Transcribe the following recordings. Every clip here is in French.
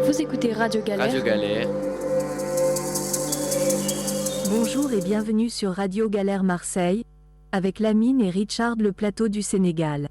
Vous écoutez Radio Galère. Radio Galère. Bonjour et bienvenue sur Radio Galère Marseille, avec Lamine et Richard, le plateau du Sénégal.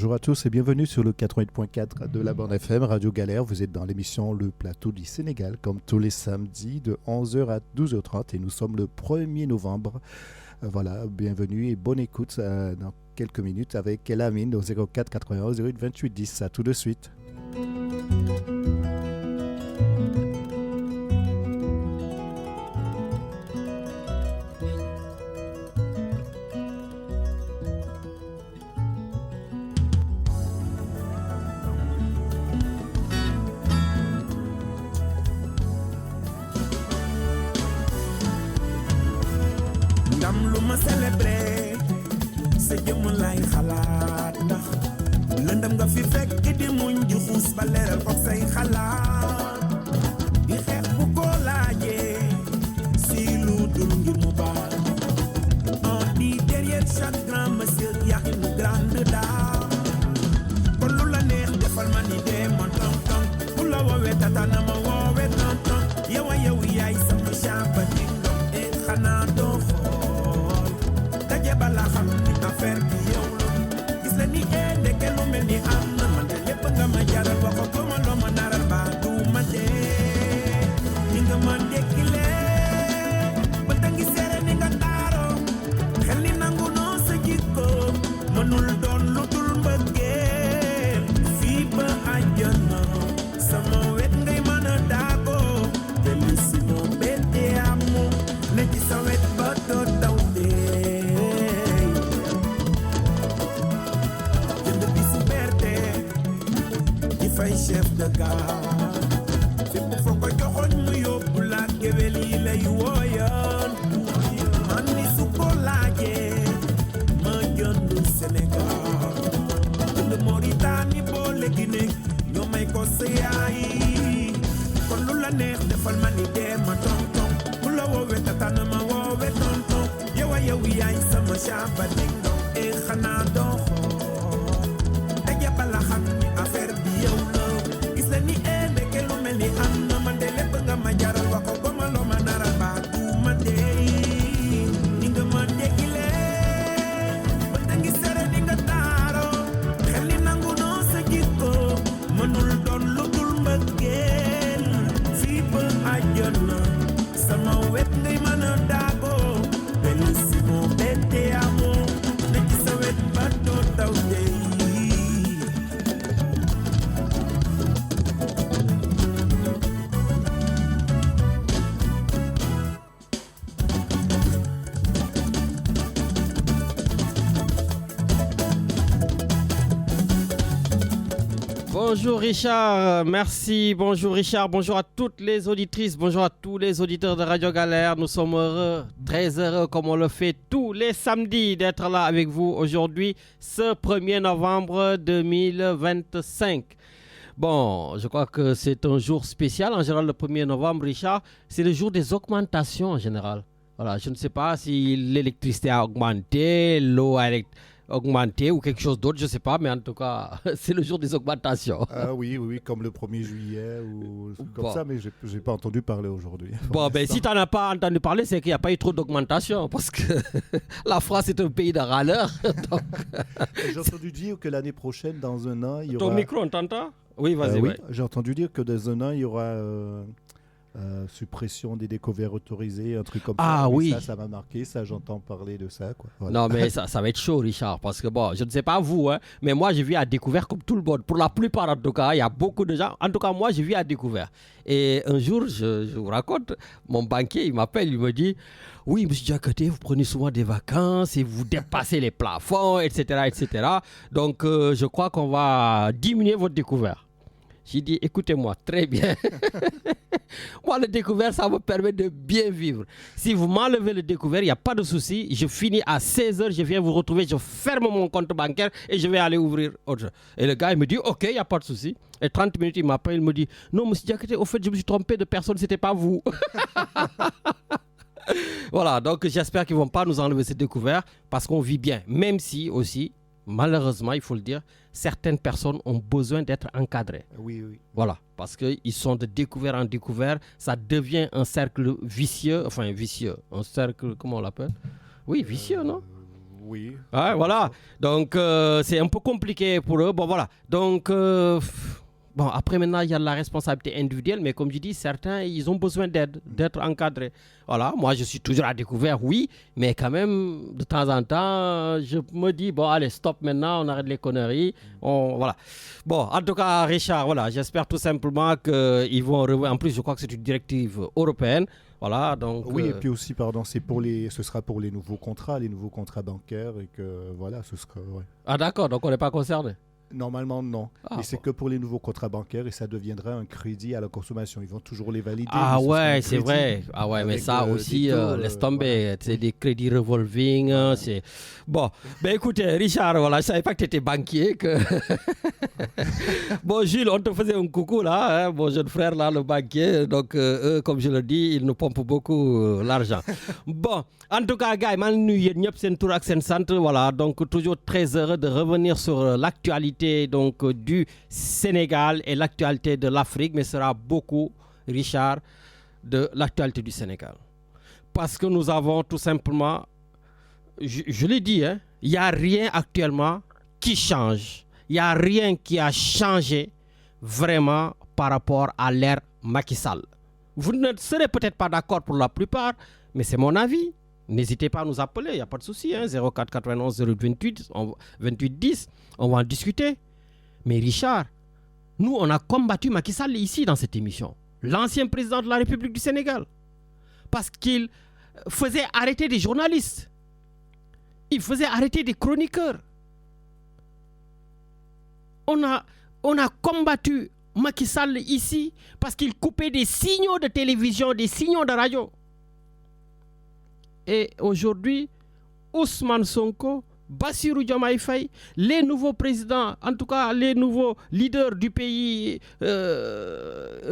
Bonjour à tous et bienvenue sur le 88.4 de la bande FM Radio Galère. Vous êtes dans l'émission Le Plateau du Sénégal, comme tous les samedis de 11h à 12h30 et nous sommes le 1er novembre. Voilà, bienvenue et bonne écoute dans quelques minutes avec Lamine au 04 91 08 28 10. À tout de suite. Sama wet ngay man fépp foo ko joxoñ mu yóbbu la géwél yi lay wooyoon man ni su ko laajee ma jënd Sénégal jënd Mauritanie boole Guinée ñoo may ko sa yaay kon lu la neex defal ma ni dee ma tonton ku la woowee tata na ma woowee tonton yow a yow yaay sama caaba ding dong e xanaa doxoo daje bala xam ni affaire bi yow la gis la ni ndeke lu mel ni am na man de lépp nga ma jaral wax ko ba ma loo ma naral baa du ma dee ni nga ma déggilee ba ta ngi sere di nga taaro xel ni nangu noo sa jikko mënul doon lu dul mbëggeel fii ba àjjana sama wet ngay mën a daagoo bellissimo bete amo ne ci sa wet ba doo daw dey Bonjour Richard, merci. Bonjour Richard, bonjour à toutes les auditrices, bonjour à tous les auditeurs de Radio Galère. Nous sommes heureux, très heureux comme on le fait tous les samedis d'être là avec vous aujourd'hui, ce 1er novembre 2025. Bon, je crois que c'est un jour spécial. En général, le 1er novembre, Richard, c'est le jour des augmentations en général. Voilà, je ne sais pas si l'électricité a augmenté, l'eau a augmenté ou quelque chose d'autre, je ne sais pas, mais en tout cas, c'est le jour des augmentations. Ah oui, comme le 1er juillet ou comme ça, mais je n'ai pas entendu parler aujourd'hui. Bon, ben si tu n'en as pas entendu parler, c'est qu'il n'y a pas eu trop d'augmentation, parce que la France est un pays de râleurs. Donc... J'ai entendu dire que l'année prochaine, dans un an, il y aura... Ton micro, on t'entend? Oui, vas-y. Oui, j'ai entendu dire que dans un an, il y aura... suppression des découvertes autorisées, un truc comme ça. Ah oui. Ça m'a marqué, ça j'entends parler de ça. Quoi. Voilà. Non mais ça va être chaud Richard, parce que bon, je ne sais pas vous, hein, mais moi je vis à découvert comme tout le monde. Pour la plupart en tout cas, il y a beaucoup de gens. En tout cas moi je vis à découvert. Et un jour, je vous raconte, mon banquier il m'appelle, il me dit « Oui monsieur Diakhaté, vous prenez souvent des vacances et vous dépassez les plafonds, etc. etc. Donc je crois qu'on va diminuer votre découvert. » J'ai dit, écoutez-moi, très bien. Moi, le découvert, ça me permet de bien vivre. Si vous m'enlevez le découvert, il n'y a pas de souci. Je finis à 16h, je viens vous retrouver, je ferme mon compte bancaire et je vais aller ouvrir autre chose. Et le gars, il me dit, OK, il n'y a pas de souci. Et 30 minutes, il m'appelle, il me dit, non, monsieur Diakhaté, au fait, je me suis trompé de personne, ce n'était pas vous. Voilà, donc j'espère qu'ils ne vont pas nous enlever ce découvert parce qu'on vit bien. Même si aussi, malheureusement, il faut le dire, certaines personnes ont besoin d'être encadrées. Oui. Voilà, parce qu'ils sont de découvert en découvert, ça devient un cercle vicieux, un cercle, comment on l'appelle? Oui, vicieux, non? Oui. Ouais, voilà, donc c'est un peu compliqué pour eux. Bon, voilà, donc... Bon, après maintenant, il y a la responsabilité individuelle, mais comme je dis, certains, ils ont besoin d'aide, d'être encadrés. Voilà, moi, je suis toujours à découvert, oui, mais quand même, de temps en temps, je me dis, bon, allez, stop maintenant, on arrête les conneries, voilà. Bon, en tout cas, Richard, voilà, j'espère tout simplement qu'ils vont revoir. En plus, je crois que c'est une directive européenne. Voilà, donc... Oui, et puis aussi, pardon, ce sera pour les nouveaux contrats bancaires, et que, voilà, ce sera... Ouais. Ah d'accord, donc on n'est pas concerné. Normalement, non. Mais c'est que pour les nouveaux contrats bancaires et ça deviendra un crédit à la consommation. Ils vont toujours les valider. Ah ouais, c'est vrai. Ah ouais, mais ça aussi, laisse tomber. Voilà. C'est des crédits revolving. Voilà. C'est... Bon, ben écoutez, Richard, voilà, je ne savais pas que tu étais banquier. Bon, Jules, on te faisait un coucou là, hein, mon jeune frère là, le banquier. Donc, eux, comme je le dis, ils nous pompent beaucoup l'argent. Bon, en tout cas, gars, voilà, donc toujours très heureux de revenir sur l'actualité donc du Sénégal et l'actualité de l'Afrique, mais sera beaucoup, Richard, de l'actualité du Sénégal. Parce que nous avons tout simplement, je l'ai dit, hein, il n'y a rien actuellement qui change. Il n'y a rien qui a changé vraiment par rapport à l'ère Macky Sall. Vous ne serez peut-être pas d'accord pour la plupart, mais c'est mon avis. N'hésitez pas à nous appeler, il n'y a pas de souci. 04 91 028 28 10, on va en discuter. Mais Richard, nous, on a combattu Macky Sall ici dans cette émission. L'ancien président de la République du Sénégal. Parce qu'il faisait arrêter des journalistes. Il faisait arrêter des chroniqueurs. On a combattu Macky Sall ici parce qu'il coupait des signaux de télévision, des signaux de radio. Et aujourd'hui, Ousmane Sonko, Bassirou Diomaye Faye, les nouveaux présidents, en tout cas les nouveaux leaders du pays,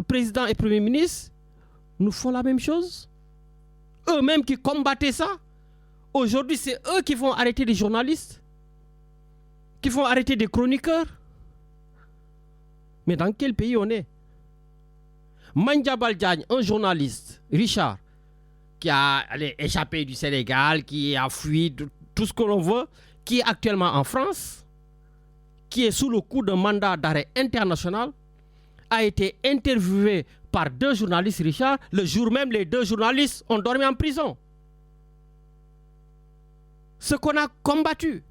président et premier ministre, nous font la même chose. Eux-mêmes qui combattaient ça, aujourd'hui c'est eux qui vont arrêter des journalistes, qui vont arrêter des chroniqueurs. Mais dans quel pays on est? Mandiabal Diagne, un journaliste, Richard, qui a échappé du Sénégal, qui a fui, tout ce que l'on veut, qui est actuellement en France, qui est sous le coup d'un mandat d'arrêt international, a été interviewé par 2 journalistes, Richard. Le jour même, les 2 journalistes ont dormi en prison. Ce qu'on a combattu.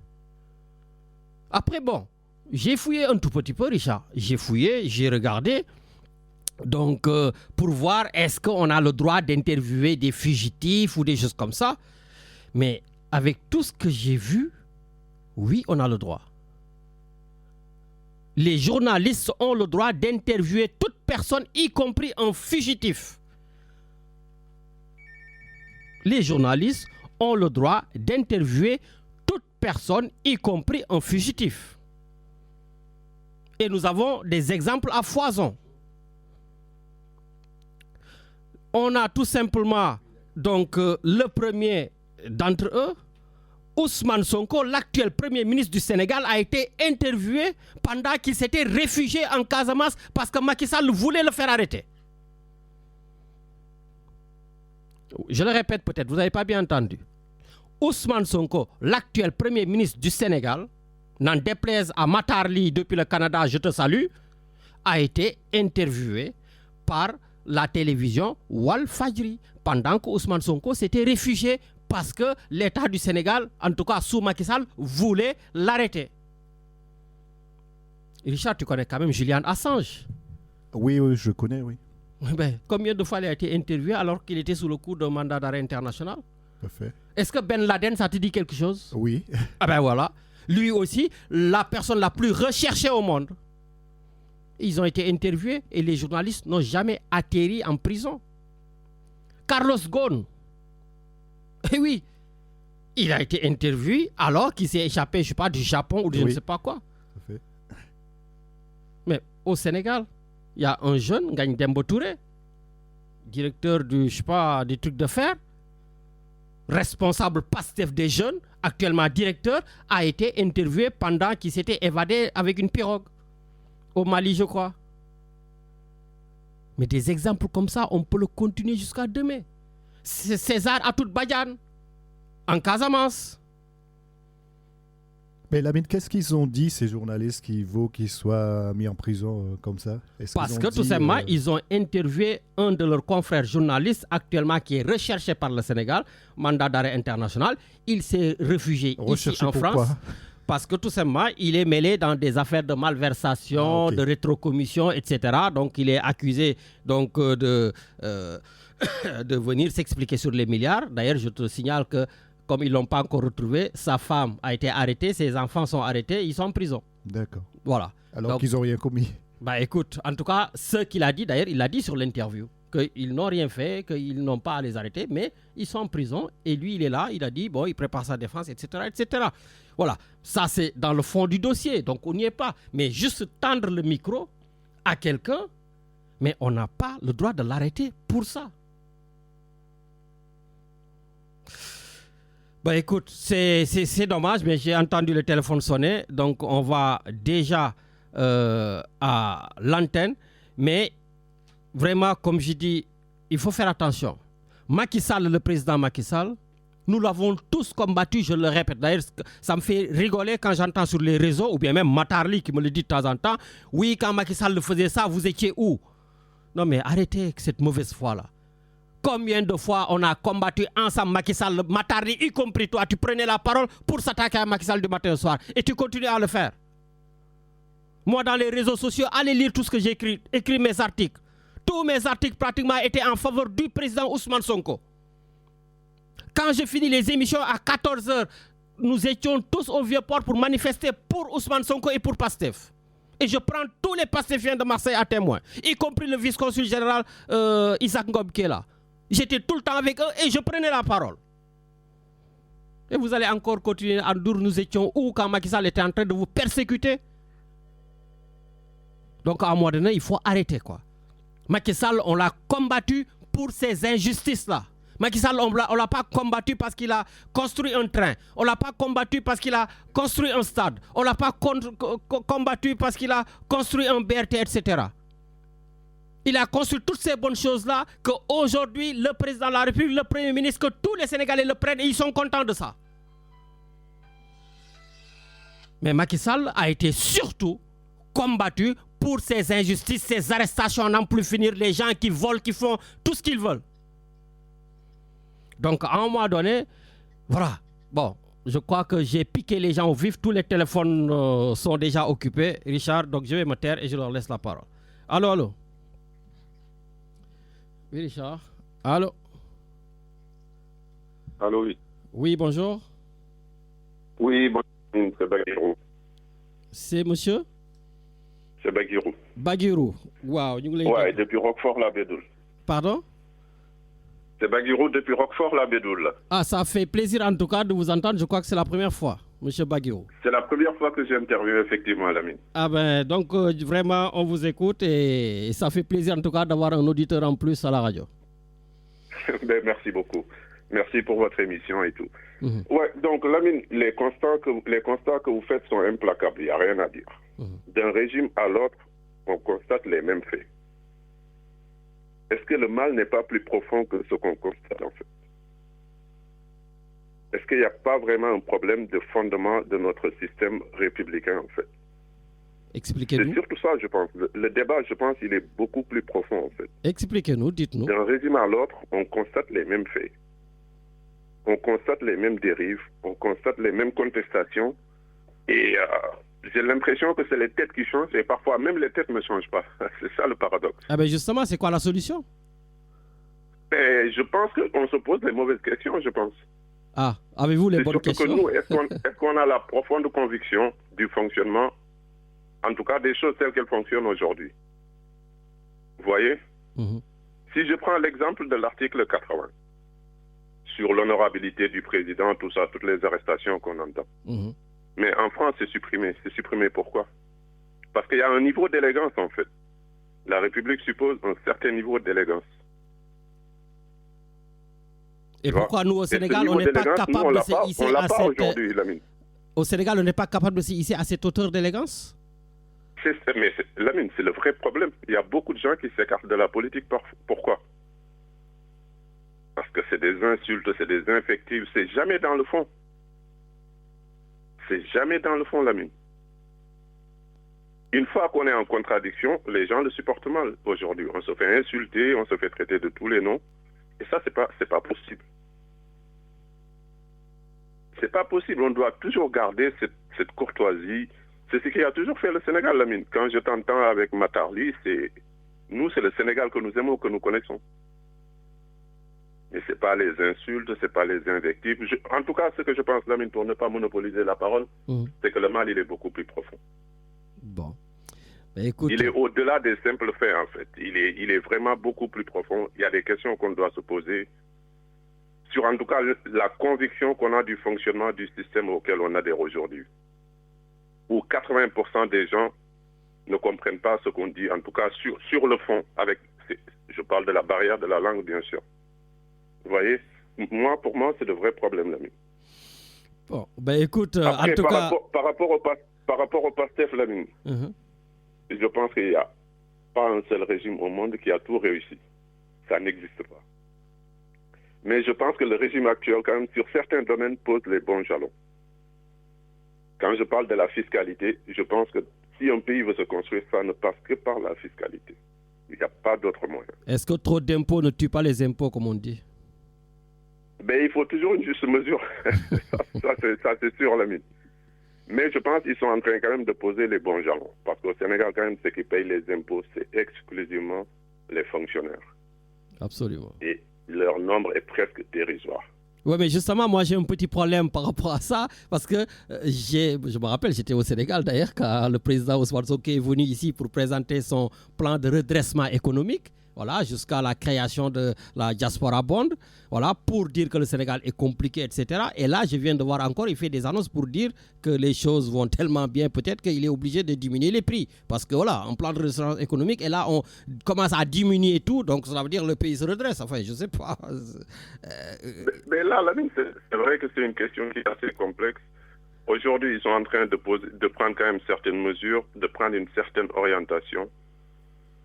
Après, bon, j'ai fouillé un tout petit peu, Richard. J'ai fouillé, j'ai regardé. Donc, pour voir est-ce qu'on a le droit d'interviewer des fugitifs ou des choses comme ça. Mais avec tout ce que j'ai vu, oui, on a le droit. Les journalistes ont le droit d'interviewer toute personne, y compris un fugitif. Les journalistes ont le droit d'interviewer toute personne, y compris un fugitif. Et nous avons des exemples à foison. On a tout simplement donc le premier d'entre eux, Ousmane Sonko, l'actuel premier ministre du Sénégal, a été interviewé pendant qu'il s'était réfugié en Casamance parce que Macky Sall voulait le faire arrêter. Je le répète peut-être, vous n'avez pas bien entendu. Ousmane Sonko, l'actuel premier ministre du Sénégal, n'en déplaise à Matarli depuis le Canada, je te salue, a été interviewé par la télévision Walfadjri pendant que Ousmane Sonko s'était réfugié parce que l'État du Sénégal, en tout cas sous Macky Sall, voulait l'arrêter. Richard, tu connais quand même Julian Assange? Oui, je connais, oui. Ben, combien de fois il a été interviewé alors qu'il était sous le coup d'un mandat d'arrêt international? Parfait. Est-ce que Ben Laden, ça te dit quelque chose? Oui. Ah ben voilà. Lui aussi, la personne la plus recherchée au monde. Ils ont été interviewés et les journalistes n'ont jamais atterri en prison. Carlos Ghosn, eh oui, il a été interviewé alors qu'il s'est échappé, je ne sais pas, du Japon ou de je ne sais pas quoi. Parfait. Mais au Sénégal, il y a un jeune, Ngagne Demba Touré, directeur du, je sais pas, des trucs de fer, responsable PASTEF des jeunes, actuellement directeur, a été interviewé pendant qu'il s'était évadé avec une pirogue. Au Mali, je crois. Mais des exemples comme ça, on peut le continuer jusqu'à demain. C'est César Atoute Badiane, en Casamance. Mais Lamine, qu'est-ce qu'ils ont dit, ces journalistes, qui vaut qu'ils soient mis en prison comme ça? Parce que tout simplement, ils ont interviewé un de leurs confrères journalistes actuellement qui est recherché par le Sénégal, mandat d'arrêt international. Il s'est réfugié ici en France. Parce que tout simplement, il est mêlé dans des affaires de malversation, de rétrocommission, etc. Donc, il est accusé donc, de venir s'expliquer sur les milliards. D'ailleurs, je te signale que, comme ils ne l'ont pas encore retrouvé, sa femme a été arrêtée, ses enfants sont arrêtés, ils sont en prison. D'accord. Voilà. Alors qu'ils n'ont rien commis. Bah écoute, en tout cas, ce qu'il a dit, d'ailleurs, il l'a dit sur l'interview, qu'ils n'ont rien fait, qu'ils n'ont pas à les arrêter, mais ils sont en prison et lui, il est là, il a dit, bon, il prépare sa défense, etc., etc. Voilà, ça c'est dans le fond du dossier, donc on n'y est pas. Mais juste tendre le micro à quelqu'un, mais on n'a pas le droit de l'arrêter pour ça. Bah écoute, c'est dommage, mais j'ai entendu le téléphone sonner, donc on va déjà à l'antenne, mais vraiment, comme je dis, il faut faire attention. Macky Sall, le président Macky Sall, nous l'avons tous combattu, je le répète. D'ailleurs, ça me fait rigoler quand j'entends sur les réseaux, ou bien même Matarli qui me le dit de temps en temps, oui, quand Macky Sall faisait ça, vous étiez où? Non mais arrêtez cette mauvaise foi-là. Combien de fois on a combattu ensemble Macky Sall, Matarli, y compris toi, tu prenais la parole pour s'attaquer à Macky Sall du matin au soir, et tu continues à le faire. Moi, dans les réseaux sociaux, allez lire tout ce que j'ai écrit mes articles. Tous mes articles pratiquement étaient en faveur du président Ousmane Sonko. Quand j'ai fini les émissions à 14h, nous étions tous au Vieux-Port pour manifester pour Ousmane Sonko et pour PASTEF. Et je prends tous les pastéfiens de Marseille à témoin, y compris le vice-consul général Isaac Ngom qui est là. J'étais tout le temps avec eux et je prenais la parole. Et vous allez encore continuer à dire nous étions où quand Macky Sall était en train de vous persécuter. Donc à un moment donné, il faut arrêter quoi. Macky Sall, on l'a combattu pour ces injustices-là. Macky Sall, on ne l'a pas combattu parce qu'il a construit un train. On ne l'a pas combattu parce qu'il a construit un stade. On ne l'a pas combattu parce qu'il a construit un BRT, etc. Il a construit toutes ces bonnes choses-là qu'aujourd'hui, le président de la République, le Premier ministre, que tous les Sénégalais le prennent et ils sont contents de ça. Mais Macky Sall a été surtout combattu pour ces injustices, ces arrestations à n'en plus finir, les gens qui volent, qui font tout ce qu'ils veulent. Donc, à un moment donné, voilà. Bon, je crois que j'ai piqué les gens au vif. Tous les téléphones sont déjà occupés. Richard, donc je vais me taire et je leur laisse la parole. Allô, allô. Oui, Richard. Allô. Allô, oui. Oui, bonjour. Oui, bonjour, c'est Bagirou. C'est monsieur? C'est Bagirou. Bagirou. Waouh. Ouais, depuis Roquefort, la Bédoule. Pardon? C'est Bagirou depuis Roquefort, la Bédoule. Ah, ça fait plaisir en tout cas de vous entendre. Je crois que c'est la première fois, monsieur Bagirou. C'est la première fois que j'interviewe effectivement à Lamine. Ah ben, donc vraiment, on vous écoute et ça fait plaisir en tout cas d'avoir un auditeur en plus à la radio. Ben, merci beaucoup. Merci pour votre émission et tout. Ouais, donc Lamine, les constats que vous faites sont implacables, il n'y a rien à dire. D'un régime à l'autre, on constate les mêmes faits. Est-ce que le mal n'est pas plus profond que ce qu'on constate en fait? Est-ce qu'il n'y a pas vraiment un problème de fondement de notre système républicain en fait? Expliquez-nous. C'est surtout ça, je pense. Le débat, je pense, il est beaucoup plus profond en fait. Expliquez-nous, dites-nous. D'un régime à l'autre, on constate les mêmes faits. On constate les mêmes dérives, on constate les mêmes contestations. Et j'ai l'impression que c'est les têtes qui changent et parfois même les têtes ne changent pas. C'est ça le paradoxe. Ah ben justement, c'est quoi la solution? Et je pense qu'on se pose les mauvaises questions, je pense. Ah, avez-vous les bonnes questions? Que nous, est-ce qu'on a la profonde conviction du fonctionnement, en tout cas des choses telles qu'elles fonctionnent aujourd'hui? Vous voyez? Si je prends l'exemple de l'article 80, sur l'honorabilité du président, tout ça, toutes les arrestations qu'on entend. Mais en France, c'est supprimé. C'est supprimé pourquoi? Parce qu'il y a un niveau d'élégance, en fait. La République suppose un certain niveau d'élégance. Et pourquoi nous, au Sénégal, on n'est pas capable de se hisser à cette... Au Sénégal, on n'est pas capable de se hisser à cette hauteur d'élégance? Mais Lamine, c'est le vrai problème. Il y a beaucoup de gens qui s'écartent de la politique. Pourquoi? Parce que c'est des insultes, c'est des invectives. C'est jamais dans le fond. C'est jamais dans le fond, Lamine. Une fois qu'on est en contradiction, les gens le supportent mal aujourd'hui. On se fait insulter, on se fait traiter de tous les noms. Et ça, c'est pas possible. C'est pas possible. On doit toujours garder cette courtoisie. C'est ce qui a toujours fait le Sénégal, Lamine. Quand je t'entends avec Matarli, c'est le Sénégal que nous aimons, que nous connaissons. Et ce n'est pas les insultes, ce n'est pas les invectives. En tout cas, ce que je pense, Lamine, pour ne pas monopoliser la parole, c'est que le mal, il est beaucoup plus profond. Bon. Mais écoute... Il est au-delà des simples faits, en fait. Il est vraiment beaucoup plus profond. Il y a des questions qu'on doit se poser sur, en tout cas, la conviction qu'on a du fonctionnement du système auquel on adhère aujourd'hui. Où 80% des gens ne comprennent pas ce qu'on dit, en tout cas sur le fond. Je parle de la barrière de la langue, bien sûr. Vous voyez, pour moi, c'est de vrais problèmes, Lamine. Bon, ben écoute, après, en tout cas... Par rapport au PASTEF, Lamine, je pense qu'il n'y a pas un seul régime au monde qui a tout réussi. Ça n'existe pas. Mais je pense que le régime actuel, quand même, sur certains domaines, pose les bons jalons. Quand je parle de la fiscalité, je pense que si un pays veut se construire, ça ne passe que par la fiscalité. Il n'y a pas d'autre moyen. Est-ce que trop d'impôts ne tue pas les impôts, comme on dit? Ben, il faut toujours une juste mesure. ça c'est sûr, Lamine. Mais je pense qu'ils sont en train quand même de poser les bons jalons. Parce qu'au Sénégal, quand même, ceux qui payent les impôts, c'est exclusivement les fonctionnaires. Absolument. Et leur nombre est presque dérisoire. Oui, mais justement, moi, j'ai un petit problème par rapport à ça, parce que je me rappelle, j'étais au Sénégal d'ailleurs, quand le président Ousmane Sonko est venu ici pour présenter son plan de redressement économique, voilà, jusqu'à la création de la Diaspora Bond, voilà, pour dire que le Sénégal est compliqué, etc. Et là, je viens de voir encore, il fait des annonces pour dire que les choses vont tellement bien, peut-être qu'il est obligé de diminuer les prix. Parce que voilà, un plan de redressement économique, et là, on commence à diminuer tout, donc ça veut dire que le pays se redresse. Enfin, je ne sais pas. Mais là, c'est vrai que c'est une question qui est assez complexe. Aujourd'hui, ils sont en train de prendre quand même certaines mesures, de prendre une certaine orientation.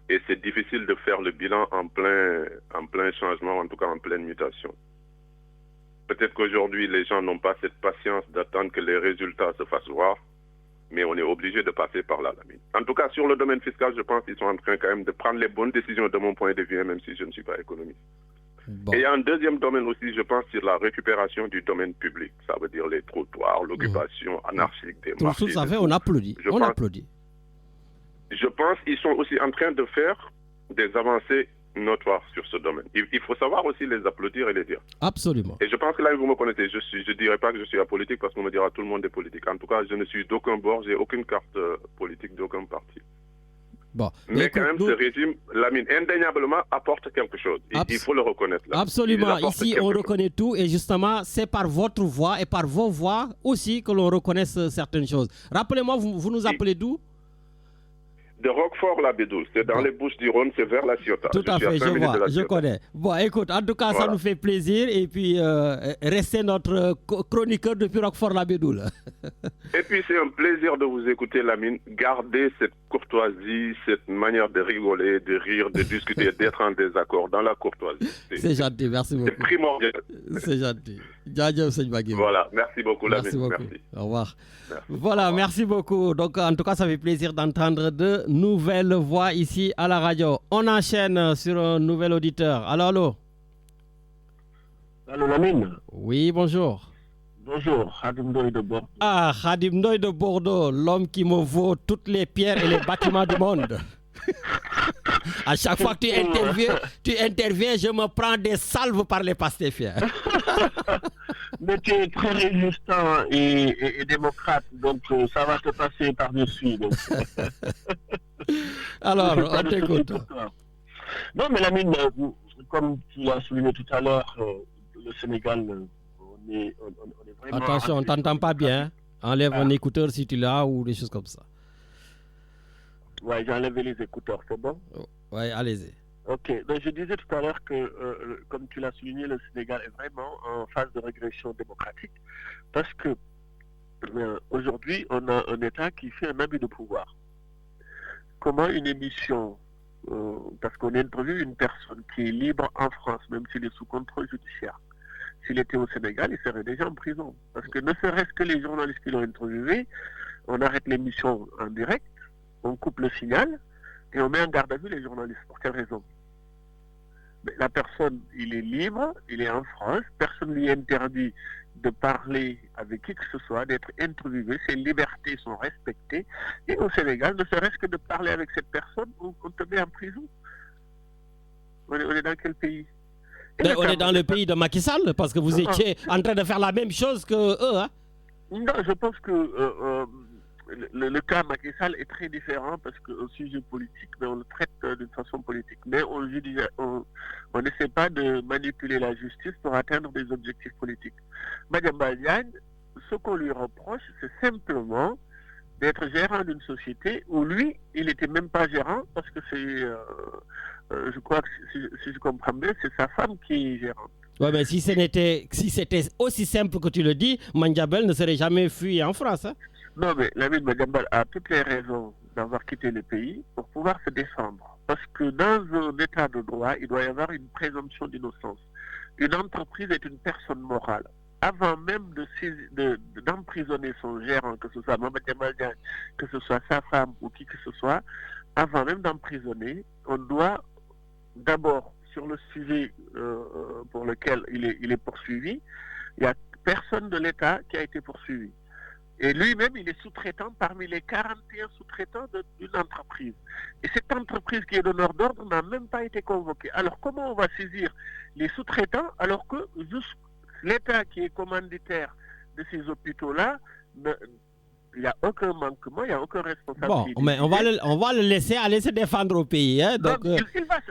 Et c'est difficile de faire le bilan en plein changement, en tout cas en pleine mutation. Peut-être qu'aujourd'hui, les gens n'ont pas cette patience d'attendre que les résultats se fassent voir, mais on est obligé de passer par là, Lamine. En tout cas, sur le domaine fiscal, je pense qu'ils sont en train quand même de prendre les bonnes décisions de mon point de vue, même si je ne suis pas économiste. Bon. Et il y a un deuxième domaine aussi, je pense, c'est la récupération du domaine public. Ça veut dire les trottoirs, l'occupation anarchique des marchés. Tout ça fait, on applaudit. Je pense qu'ils sont aussi en train de faire des avancées notoires sur ce domaine. Il faut savoir aussi les applaudir et les dire. Absolument. Et je pense que là, vous me connaissez. Je ne dirais pas que je suis apolitique parce qu'on me dira tout le monde est politique. En tout cas, je ne suis d'aucun bord, j'ai aucune carte politique d'aucun parti. Bon. Mais quand même, ce régime, Lamine, indéniablement, apporte quelque chose. Il faut le reconnaître. Là. Absolument. Ici, on reconnaît tout. Et justement, c'est par votre voix et par vos voix aussi que l'on reconnaisse certaines choses. Rappelez-moi, vous nous appelez d'où? De Roquefort-la-Bédoul, c'est dans les Bouches-du-Rhône, c'est vers la Ciotat. Tout à fait, je vois, je connais. Bon, écoute, en tout cas, voilà. Ça nous fait plaisir. Et puis, restez notre chroniqueur depuis Roquefort-la-Bédoul. Et puis, c'est un plaisir de vous écouter, Lamine. Gardez cette courtoisie, cette manière de rigoler, de rire, de discuter, d'être en désaccord dans la courtoisie. C'est gentil, merci beaucoup. C'est primordial. C'est gentil. Voilà, merci beaucoup, Lamine. Merci beaucoup. Merci. Au revoir. Merci. Voilà, merci beaucoup. Donc, en tout cas, ça fait plaisir d'entendre de nouvelles voix ici à la radio. On enchaîne sur un nouvel auditeur. Allô? Allô, Lamine? Oui, bonjour. Bonjour, Khadim Ndoye de Bordeaux. Ah, Khadim Ndoye de Bordeaux, l'homme qui me vaut toutes les pierres et les bâtiments du monde. À chaque fois que tu interviens, je me prends des salves par les pastéfiens. Mais tu es très résistant et démocrate, donc ça va te passer par-dessus. Alors, on t'écoute. Non, mais Lamine, comme tu l'as souligné tout à l'heure, le Sénégal, on est vraiment... Attention, on ne t'entend pas bien. Enlève un écouteur si tu l'as ou des choses comme ça. Ouais, j'ai enlevé les écouteurs, c'est bon? Ouais, allez-y. Ok, donc je disais tout à l'heure que, comme tu l'as souligné, le Sénégal est vraiment en phase de régression démocratique parce que aujourd'hui, on a un État qui fait un abus de pouvoir. Comment une émission, parce qu'on interviewe une personne qui est libre en France, même s'il est sous contrôle judiciaire, s'il était au Sénégal, il serait déjà en prison. Parce que ne serait-ce que les journalistes qui l'ont interviewé, on arrête l'émission en direct, on coupe le signal et on met en garde à vue les journalistes. Pour quelle raison? Mais la personne, il est libre, il est en France, personne ne lui interdit de parler avec qui que ce soit, d'être interviewé, ses libertés sont respectées. Et au Sénégal, ne serait-ce que de parler avec cette personne, on te met en prison. On est dans quel pays? On est dans le pays de Macky Sall, parce que vous étiez en train de faire la même chose que eux. Hein? Non, je pense que le cas Macky Sall est très différent parce qu'au sujet politique, mais on le traite d'une façon politique. Mais on n'essaie pas de manipuler la justice pour atteindre des objectifs politiques. Madiambal Diagne, ce qu'on lui reproche, c'est simplement d'être gérant d'une société où lui, il n'était même pas gérant parce que c'est, je crois que si je comprends bien, c'est sa femme qui est gérante. Ouais, mais si c'était aussi simple que tu le dis, Madiambal ne serait jamais fui en France. Hein? Non, mais Lamine Madiambal a toutes les raisons d'avoir quitté le pays pour pouvoir se défendre. Parce que dans un état de droit, il doit y avoir une présomption d'innocence. Une entreprise est une personne morale. Avant même d'emprisonner son gérant, que ce soit Madiambal Diagne, que ce soit sa femme ou qui que ce soit, avant même d'emprisonner, on doit d'abord, sur le sujet pour lequel il est poursuivi, il n'y a personne de l'État qui a été poursuivi. Et lui-même, il est sous-traitant parmi les 41 sous-traitants d'une entreprise. Et cette entreprise qui est donneur d'ordre n'a même pas été convoquée. Alors comment on va saisir les sous-traitants alors que L'État qui est commanditaire de ces hôpitaux-là, il n'y a aucun manquement, il n'y a aucun responsable. Bon, mais on va le laisser aller se défendre au pays. Hein, donc,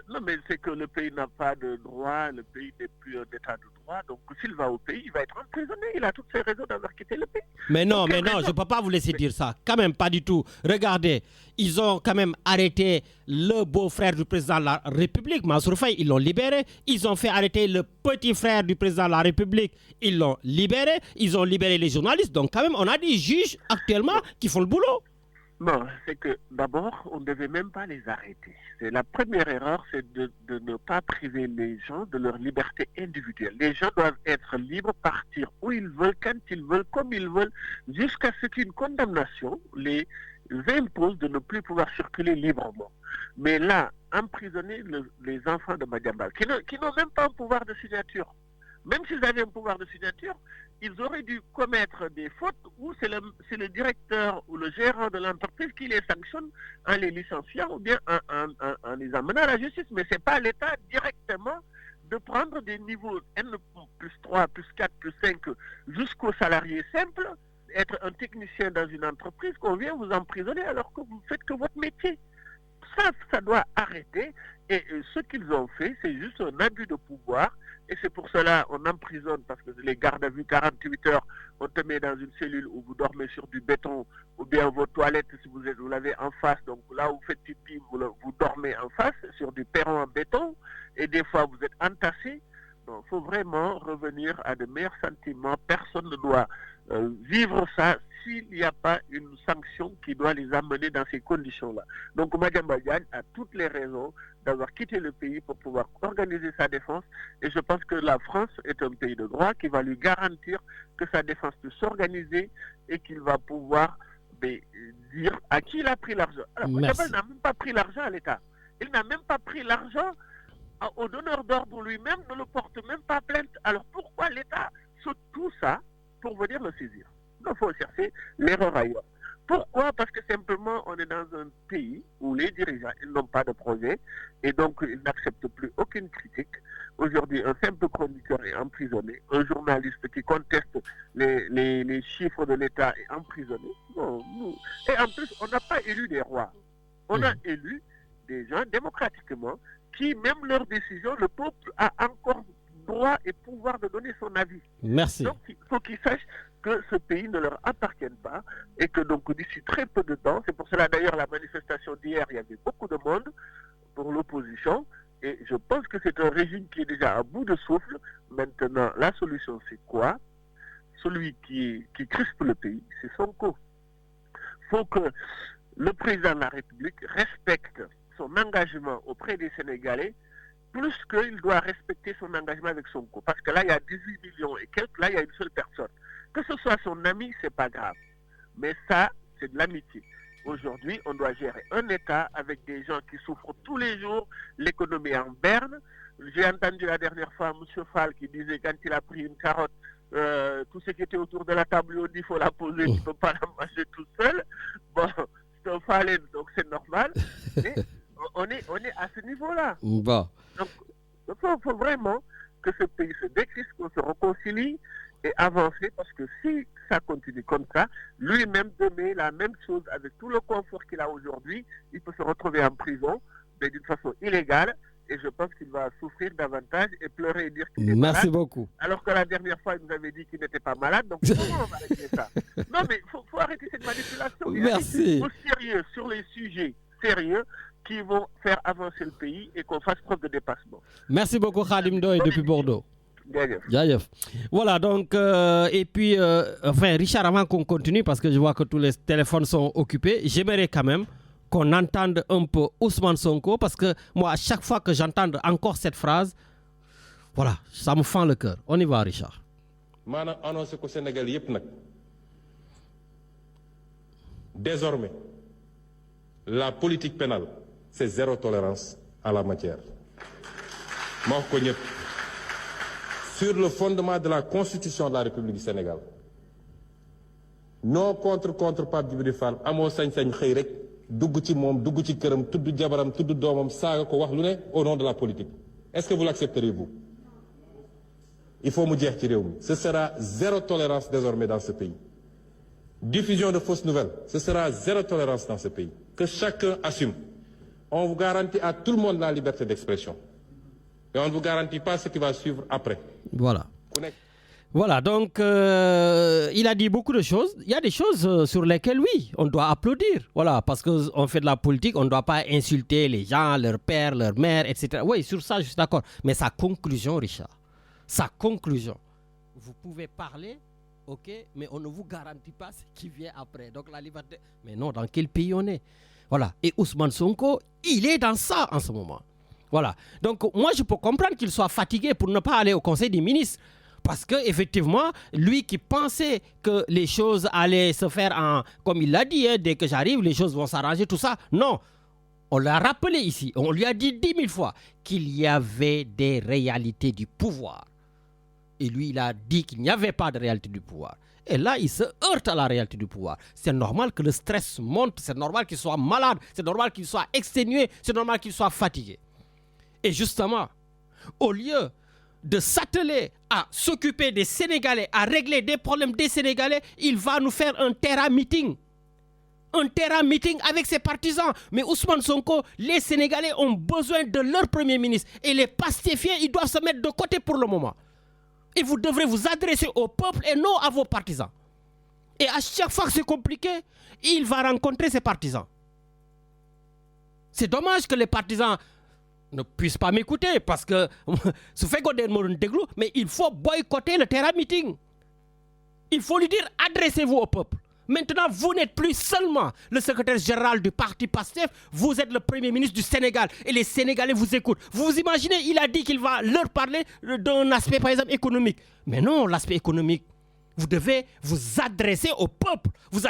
non, mais c'est que le pays n'a pas de droit, le pays n'est plus un état de droit. Donc, s'il va au pays, il va être emprisonné. Il a toutes ses raisons d'avoir quitté le pays. Mais non, je ne peux pas vous laisser dire ça. Quand même, pas du tout. Regardez, ils ont quand même arrêté le beau-frère du président de la République, Mansour Faye, ils l'ont libéré. Ils ont fait arrêter le petit frère du président de la République, ils l'ont libéré. Ils ont libéré les journalistes. Donc, quand même, on a des juges actuellement qui font le boulot. Non, c'est que d'abord, on ne devait même pas les arrêter. C'est la première erreur, c'est de ne pas priver les gens de leur liberté individuelle. Les gens doivent être libres, partir où ils veulent, quand ils veulent, comme ils veulent, jusqu'à ce qu'une condamnation les impose de ne plus pouvoir circuler librement. Mais là, emprisonner les enfants de Madiambal, qui n'ont même pas un pouvoir de signature, même s'ils avaient un pouvoir de signature, ils auraient dû commettre des fautes où c'est le directeur ou le gérant de l'entreprise qui les sanctionne en les licenciant ou bien en les amenant à la justice. Mais ce n'est pas à l'État directement de prendre des niveaux N plus 3, plus 4, plus 5 jusqu'aux salariés simples, être un technicien dans une entreprise qu'on vient vous emprisonner alors que vous faites que votre métier. Ça doit arrêter. Et ce qu'ils ont fait, c'est juste un abus de pouvoir. Et c'est pour cela qu'on emprisonne, parce que les gardes à vue 48 heures, on te met dans une cellule où vous dormez sur du béton, ou bien vos toilettes, si vous l'avez en face, donc là où vous faites pipi, vous dormez en face, sur du perron en béton, et des fois vous êtes entassé. Donc il faut vraiment revenir à de meilleurs sentiments. Personne ne doit vivre ça s'il n'y a pas une sanction qui doit les amener dans ces conditions-là. Donc Madiambal Diagne a toutes les raisons d'avoir quitté le pays pour pouvoir organiser sa défense. Et je pense que la France est un pays de droit qui va lui garantir que sa défense peut s'organiser et qu'il va pouvoir dire à qui il a pris l'argent. Alors Madiambal n'a même pas pris l'argent à l'État. Il n'a même pas pris l'argent au donneur d'ordre lui-même, ne le porte même pas plainte. Alors pourquoi l'État saute tout ça pour venir le saisir? Il faut chercher l'erreur ailleurs. Pourquoi? Parce que simplement on est dans un pays où les dirigeants ils n'ont pas de projet et donc ils n'acceptent plus aucune critique. Aujourd'hui, un simple chroniqueur est emprisonné, un journaliste qui conteste les chiffres de l'État est emprisonné. Non, et en plus, on n'a pas élu des rois. On a élu des gens démocratiquement qui, même leur décision, le peuple a encore droit et pouvoir de donner son avis. Merci. Donc, il faut qu'ils sachent que ce pays ne leur appartient pas et que donc d'ici très peu de temps, c'est pour cela d'ailleurs la manifestation d'hier, il y avait beaucoup de monde pour l'opposition et je pense que c'est un régime qui est déjà à bout de souffle. Maintenant, la solution c'est quoi? Celui qui crispe le pays, c'est Sonko. Il faut que le président de la République respecte son engagement auprès des Sénégalais plus qu'il doit respecter son engagement avec Sonko. Parce que là, il y a 18 millions et quelques, là, il y a une seule personne. Que ce soit son ami, c'est pas grave. Mais ça, c'est de l'amitié. Aujourd'hui, on doit gérer un État avec des gens qui souffrent tous les jours, l'économie en berne. J'ai entendu la dernière fois M. Fall qui disait quand il a pris une carotte, tout ce qui était autour de la table, lui, on dit qu'il faut la poser, tu ne peux pas la manger tout seul. Bon, c'est un Fallen, donc c'est normal. Mais on est à ce niveau-là. Bon. Donc, il faut vraiment que ce pays se décrispe, qu'on se réconcilie et avancer, parce que si ça continue comme ça, lui-même demain, la même chose, avec tout le confort qu'il a aujourd'hui, il peut se retrouver en prison, mais d'une façon illégale, et je pense qu'il va souffrir davantage et pleurer et dire qu'il est malade. Merci beaucoup. Alors que la dernière fois, il nous avait dit qu'il n'était pas malade, donc comment on va régler ça? Non, mais il faut arrêter cette manipulation. Merci. Il faut sérieux sur les sujets sérieux qui vont faire avancer le pays et qu'on fasse preuve de dépassement. Merci beaucoup Khadim Doye depuis Bordeaux. Jaajëf. Voilà, donc, et puis, enfin, Richard, avant qu'on continue, parce que je vois que tous les téléphones sont occupés, j'aimerais quand même qu'on entende un peu Ousmane Sonko, parce que moi, à chaque fois que j'entends encore cette phrase, voilà, ça me fend le cœur. On y va, Richard. Maanaam annoncé ko Sénégal yépp nag désormais la politique pénale c'est zéro tolérance à la matière. Ma wax ko ñëpp sur le fondement de la Constitution de la République du Sénégal. Non contre Pape Djibril Fall amoo sañ-sañ xëy rek dugg ci moom dugg ci këram tudd jabaram tudd doomam saaga ko wax lu ne au nom de la politique. Est-ce que vous l'accepterez-vous? il faut me dire ce sera zéro tolérance désormais dans ce pays. Diffusion de fausses nouvelles, ce sera zéro tolérance dans ce pays. Que chacun assume. On vous garantit à tout le monde la liberté d'expression. Et on ne vous garantit pas ce qui va suivre après. Voilà. Voilà, donc il a dit beaucoup de choses. Il y a des choses sur lesquelles, oui, on doit applaudir. Voilà, parce qu'on fait de la politique, on ne doit pas insulter les gens, leur père, leur mère, etc. Oui, sur ça, je suis d'accord. Mais sa conclusion, Richard, sa conclusion, vous pouvez parler, ok, mais on ne vous garantit pas ce qui vient après. Donc la liberté... Mais non, dans quel pays on est? Voilà, et Ousmane Sonko, il est dans ça en ce moment. Voilà, donc moi je peux comprendre qu'il soit fatigué pour ne pas aller au Conseil des ministres. Parce qu'effectivement, lui qui pensait que les choses allaient se faire comme il l'a dit, dès que j'arrive, les choses vont s'arranger, tout ça. Non, on l'a rappelé ici, on lui a dit 10 000 fois qu'il y avait des réalités du pouvoir. Et lui, il a dit qu'il n'y avait pas de réalité du pouvoir. Et là, il se heurte à la réalité du pouvoir. C'est normal que le stress monte, c'est normal qu'il soit malade, c'est normal qu'il soit exténué, c'est normal qu'il soit fatigué. Et justement, au lieu de s'atteler à s'occuper des Sénégalais, à régler des problèmes des Sénégalais, il va nous faire un terrain-meeting. Un terrain-meeting avec ses partisans. Mais Ousmane Sonko, les Sénégalais ont besoin de leur Premier ministre. Et les pastéfiens, ils doivent se mettre de côté pour le moment. Et vous devrez vous adresser au peuple et non à vos partisans. Et à chaque fois que c'est compliqué, il va rencontrer ses partisans. C'est dommage que les partisans ne puissent pas m'écouter parce que mais il faut boycotter le terrain meeting. Il faut lui dire adressez-vous au peuple. Maintenant, vous n'êtes plus seulement le secrétaire général du parti PASTEF, vous êtes le Premier ministre du Sénégal et les Sénégalais vous écoutent. Vous imaginez, il a dit qu'il va leur parler d'un aspect par exemple économique. Mais non, l'aspect économique, vous devez vous adresser au peuple, vous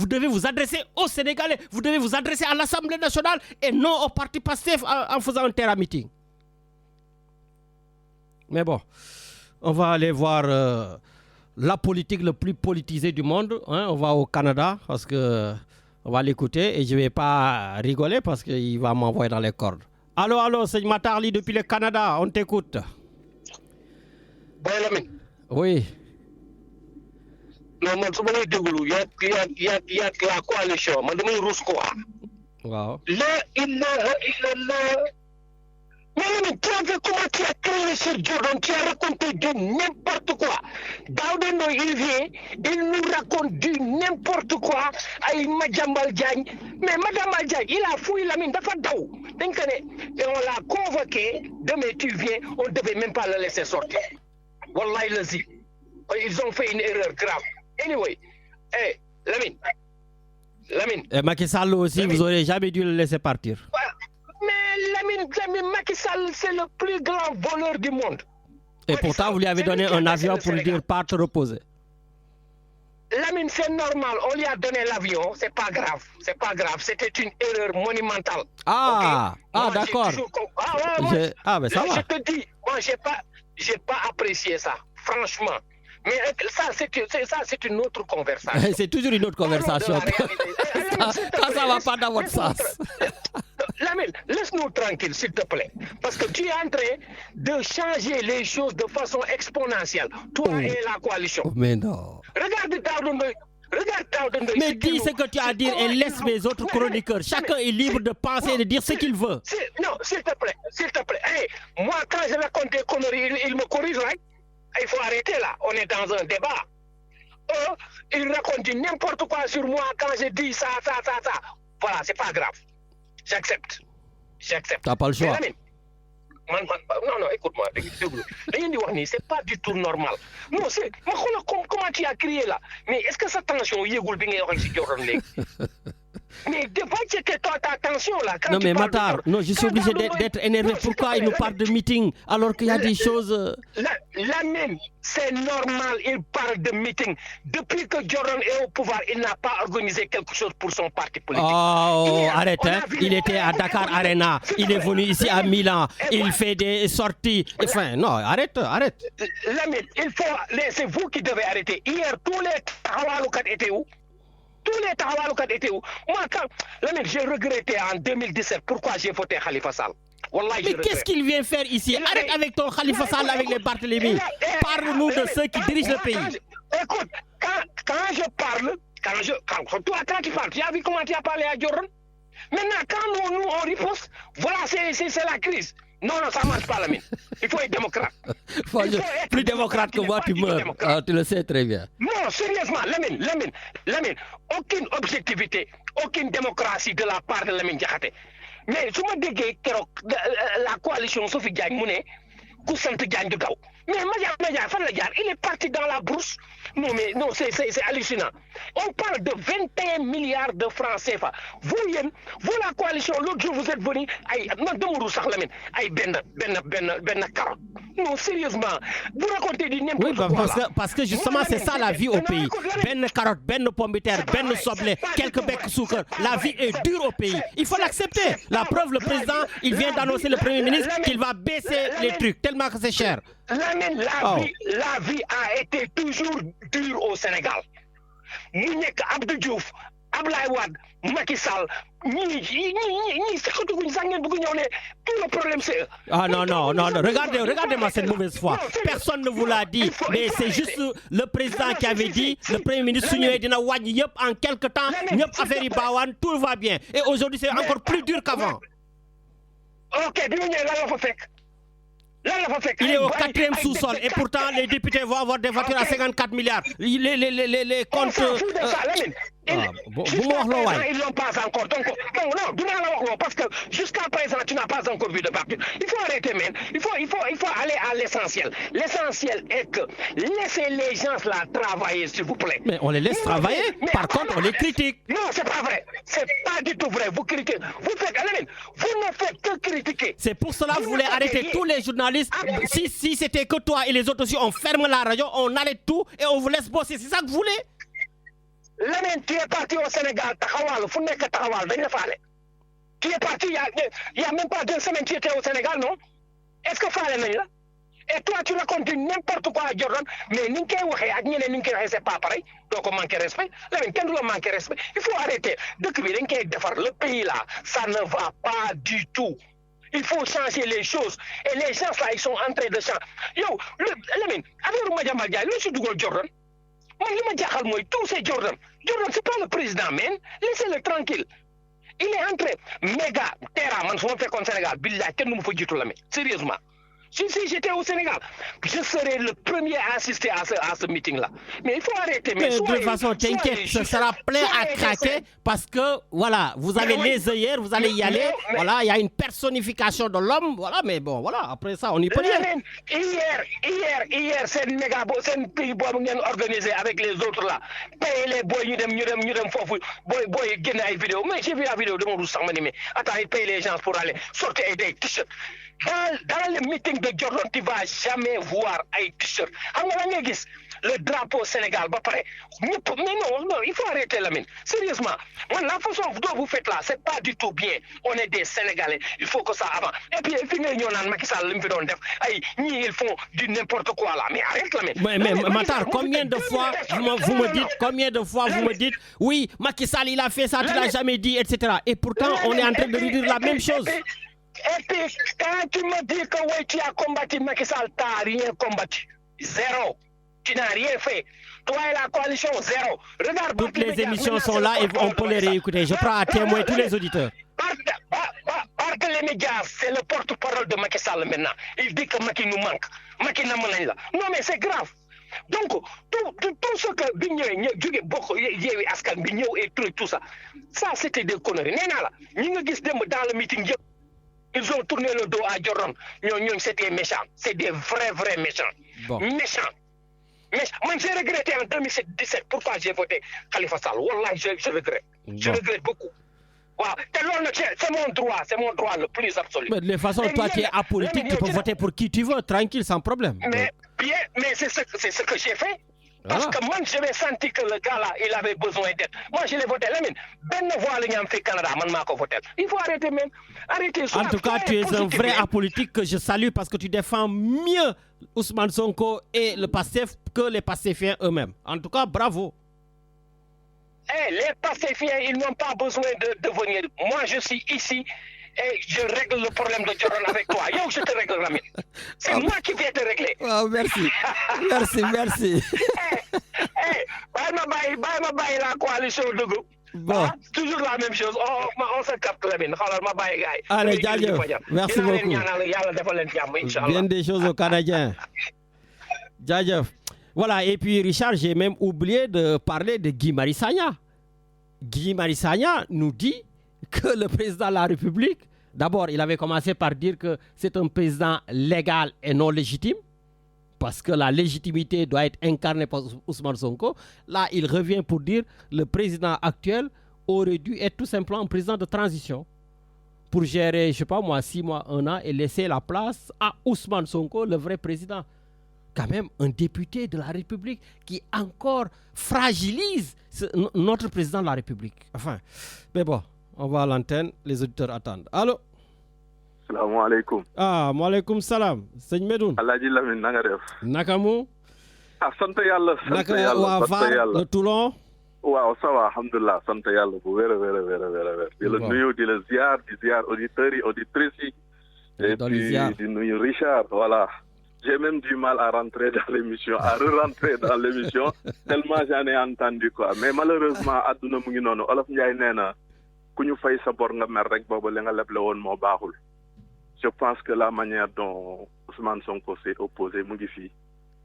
devez vous adresser aux Sénégalais, vous devez vous adresser à l'Assemblée nationale et non au parti PASTEF en faisant un terrain meeting. Mais bon, on va aller voir la politique le plus politisée du monde. Hein. On va au Canada parce que on va l'écouter et je ne vais pas rigoler parce qu'il va m'envoyer dans les cordes. Allô, c'est Matarli depuis le Canada, on t'écoute. Oui. Non, man, su ma lay déglu yaa la coalition man damay ruus quoi. Waaw. La ilaha illallah. Mais comment tu as créé ce Jordan, tu as raconté de n'importe quoi. Daouda il vient, il nous raconte du n'importe quoi. Ay Madiambal Diagne. Mais Madiambal Diagne, il a fouillé la mine dafa daw. Et on l'a convoqué, demain tu viens, on ne devait même pas le laisser sortir. Wallahi lazi. Ils ont fait une erreur grave. Anyway, hey, Lamine. Macky Sall aussi, Lamine. Vous n'aurez jamais dû le laisser partir. Mais Lamine, Macky Sall, c'est le plus grand voleur du monde. Et Macky pourtant, Sall, vous lui avez donné un avion pour lui dire pas te reposer. Lamine, c'est normal, on lui a donné l'avion, c'est pas grave, c'était une erreur monumentale. Ah, okay? Moi, d'accord. Mais ça va. Je te dis, moi, j'ai pas apprécié ça, franchement. Mais ça, c'est une autre conversation. C'est toujours une autre conversation. Ça va pas dans votre sens. Lamine, laisse-nous tranquille, s'il te plaît. Parce que tu es en train de changer les choses de façon exponentielle. Toi et la coalition. Mais non. Regarde Daouda Ndoye. Mais dis ce que tu as à dire et laisse mes autres chroniqueurs. Chacun est libre de penser et de dire ce qu'il veut. Non, s'il te plaît. Hey, moi, quand je raconte des conneries, il me corrige, right? Il faut arrêter là, on est dans un débat. Il raconte n'importe quoi sur moi quand je dis ça. Voilà, c'est pas grave. J'accepte. T'as pas le choix. Non, écoute-moi. C'est pas du tout normal. Non, c'est. Comment tu as crié là? Mais est-ce que cette tension, mais devant checker ta tension là. Non, mais Matar, je suis obligé d'être énervé. Pourquoi il nous parle de meeting alors qu'il y a des choses. La même, c'est normal, il parle de meeting. Depuis que Jordan est au pouvoir, il n'a pas organisé quelque chose pour son parti politique. Oh, arrête, hein. Il était à Dakar Arena, il est venu ici à Milan, il fait des sorties. Enfin, non, arrête. La même, c'est vous qui devez arrêter. Hier, tous les Tahawaloukat étaient où? Moi, j'ai regretté en 2017 pourquoi j'ai voté Khalifa Sall. Wallahi, mais qu'est-ce qu'il vient faire ici? Arrête avec ton Khalifa Sall, avec les Barthélémy. Parle-nous de ceux qui dirigent le pays. Écoute, quand je parle, toi, quand tu parles, tu as vu comment tu as parlé à Jordan? Maintenant, quand nous on riposte, voilà, c'est la crise. Non, ça ne marche pas, Lamine. Il faut être démocrate. Plus démocrate que moi, tu meurs. Ah, tu le sais très bien. Non, sérieusement, Lamine, aucune objectivité, aucune démocratie de la part de Lamine Diakhaté. Mais je me dis que la coalition Sophie Diagne Mouné, Koussant Diagne de Gao. Mais il est parti dans la brousse. Non, c'est hallucinant. On parle de 21 milliards de francs CFA. Vous, la coalition, l'autre jour, vous êtes venu, non, sérieusement, vous racontez du n'importe quoi. Parce que justement, c'est ça la vie au pays. Ben carotte, ben pomme de terre, ben soble, quelques becs sucre. La vie est dure au pays. Il faut l'accepter. La preuve, le président, il vient d'annoncer, le Premier ministre, qu'il va baisser les trucs, tellement que c'est cher. La vie a été toujours dure au Sénégal. Mounek Abdou Diouf, Ablaye Wade, Macky Sall, tout le problème c'est... Ah non, regardez-moi cette mauvaise foi. Personne ne vous l'a dit, mais c'est juste le président qui avait dit, le Premier ministre Sounié Dina Wagn, en quelque temps, affaire Bawan, tout va bien. Et aujourd'hui, c'est encore plus dur qu'avant. Ok, il est au 4e sous-sol et pourtant les députés vont avoir des voitures à 54 milliards. Les comptes... Ils l'ont pas encore. Donc, non, parce que jusqu'à présent, tu n'as pas encore vu de parti. Il faut arrêter, man. Il faut aller à l'essentiel. L'essentiel est que laissez les gens là travailler, s'il vous plaît. Mais on les laisse travailler, par contre, on les critique. Non, c'est pas vrai. C'est pas du tout vrai. Vous critiquez. Vous ne faites que critiquer. C'est pour cela que vous voulez arrêter tous les journalistes. Si c'était que toi et les autres aussi, on ferme la radio, on arrête tout et on vous laisse bosser. C'est ça que vous voulez? Lamine, tu es parti au Sénégal, tu es parti il n'y a même pas 2 semaines, tu étais au Sénégal, non? Est-ce que fallait là? Et toi, tu racontes n'importe quoi à Jordan, mais c'est pas pareil. Donc, on manque de respect. Lamine, quand on manque de respect, il faut arrêter. Le pays là, ça ne va pas du tout. Il faut changer les choses. Et les gens là, ils sont en train de changer. Yo, Lamine, avec Madiambal Diagne, le sud Jordan, tout c'est Jordan. Jordan, c'est pas le président, man. Laissez-le tranquille. Il est entré. Méga, terra, man, je me fais comme Sénégal. Billah, quel nous me faut dire tout là, mais sérieusement. Si j'étais au Sénégal, je serais le premier à assister à ce meeting-là. Mais il faut arrêter. Mais de toute façon, t'inquiète, ce sera plein à craquer parce que, voilà, vous avez les œillères, vous allez y aller. Voilà, il y a une personnification de l'homme. Voilà, mais bon, voilà, après ça, on y peut rien. Hier, c'est une méga, c'est une pays organisé avec les autres là. Payer les boys, nous dem fofu, boy, gagner une vidéo. Mais j'ai vu la vidéo de mon rousse, mais attends, ils payent les gens pour aller sortir des t-shirts. Dans le meeting de Jordan, tu ne vas jamais voir un t-shirt. Le drapeau Sénégal, mais non, il faut arrêter la mine. Sérieusement, la façon dont vous faites là, ce n'est pas du tout bien. On est des Sénégalais, il faut que ça avance. Et puis, ils font du n'importe quoi là. Mais arrête la mine. Mais Matar, combien de fois vous me dites, oui, Macky Sall, il a fait ça, tu ne l'as jamais dit, etc. Et pourtant, on est en train de lui dire la même chose. Et puis, quand tu me dis que oui, tu as combattu Macky Sall, tu n'as rien combattu. Zéro. Tu n'as rien fait. Toi et la coalition, zéro. Regarde. Toutes les émissions sont là et on peut les réécouter. Je prends à témoin tous les auditeurs. Parce que les médias, c'est le porte-parole de Macky Sall maintenant. Il dit que Macky nous manque. Macky n'a pas là. Non, mais c'est grave. Donc, tout ce que Bigno et tout ça, c'était des conneries. Dans le meeting, ils ont tourné le dos à Jordan. C'était méchant. C'est des vrais méchants. Bon. Méchants. Moi, j'ai regretté en 2017 pourquoi j'ai voté Khalifa Sall. Wallah, je regrette. Bon. Je regrette beaucoup. Wow. C'est mon droit le plus absolu. Mais de toute façon, toi, tu es apolitique, tu peux voter pour qui tu veux, tranquille, sans problème. Mais c'est ce que j'ai fait. Parce que moi, j'avais senti que le gars là, il avait besoin d'aide. Moi, je l'ai voté. Il faut arrêter même. En tout cas, tu es un vrai apolitique que je salue parce que tu défends mieux Ousmane Sonko et le PASTEF que les pastéfiens eux-mêmes. En tout cas, bravo. Les pastéfiens, ils n'ont pas besoin de venir. Moi, je suis ici et je règle le problème de Dioron avec toi. Yo, je te règle, Lamine. C'est moi qui vais te régler. Oh, merci. Merci. Bàyyi ma bàyyi la coalition dugg. Bon. Toujours la même chose. On se capte, Lamine. Xoolal ma bàyyi gars yi. Allez, jaajëf. Merci beaucoup. Yàlla defal leen jàmm, inchallah. Bien des choses aux Canadiens. Jaajëf. Voilà, et puis Richard, j'ai même oublié de parler de Guy Marius Sagna. Guy Marius Sagna nous dit que le président de la République, d'abord, il avait commencé par dire que c'est un président légal et non légitime, parce que la légitimité doit être incarnée par Ousmane Sonko. Là, il revient pour dire que le président actuel aurait dû être tout simplement un président de transition pour gérer, je sais pas moi, 6 mois, 1 an et laisser la place à Ousmane Sonko, le vrai président. Quand même un député de la République qui encore fragilise notre président de la République. Enfin, mais bon, on va à l'antenne, les auditeurs attendent. Allô? Salam alaikum. Maaleykum salam. Sëñ Medoune. Alaaji Lamine na nga def. Naka mu? Sant yàlla. Naka waa VAR le Toulon? waaw ça va alhamdulilah sant yàlla bu wér a wér. di la nuyu di la ziar di ziar auditeurs yi auditrices yi. et puis di nuyu Richard voilà. J'ai même du mal à rentrer dans l'émission, à re-rentrer dans l'émission, tellement j'en ai entendu quoi. Mais malheureusement, àdduna mu ngi noonu Olof Njaay nee na ku ñu fay sa bor nga mer rek boobu li nga leble woon moo baaxul. Je pense que la manière dont Ousmane Sonko s'est opposé mu ngi fii.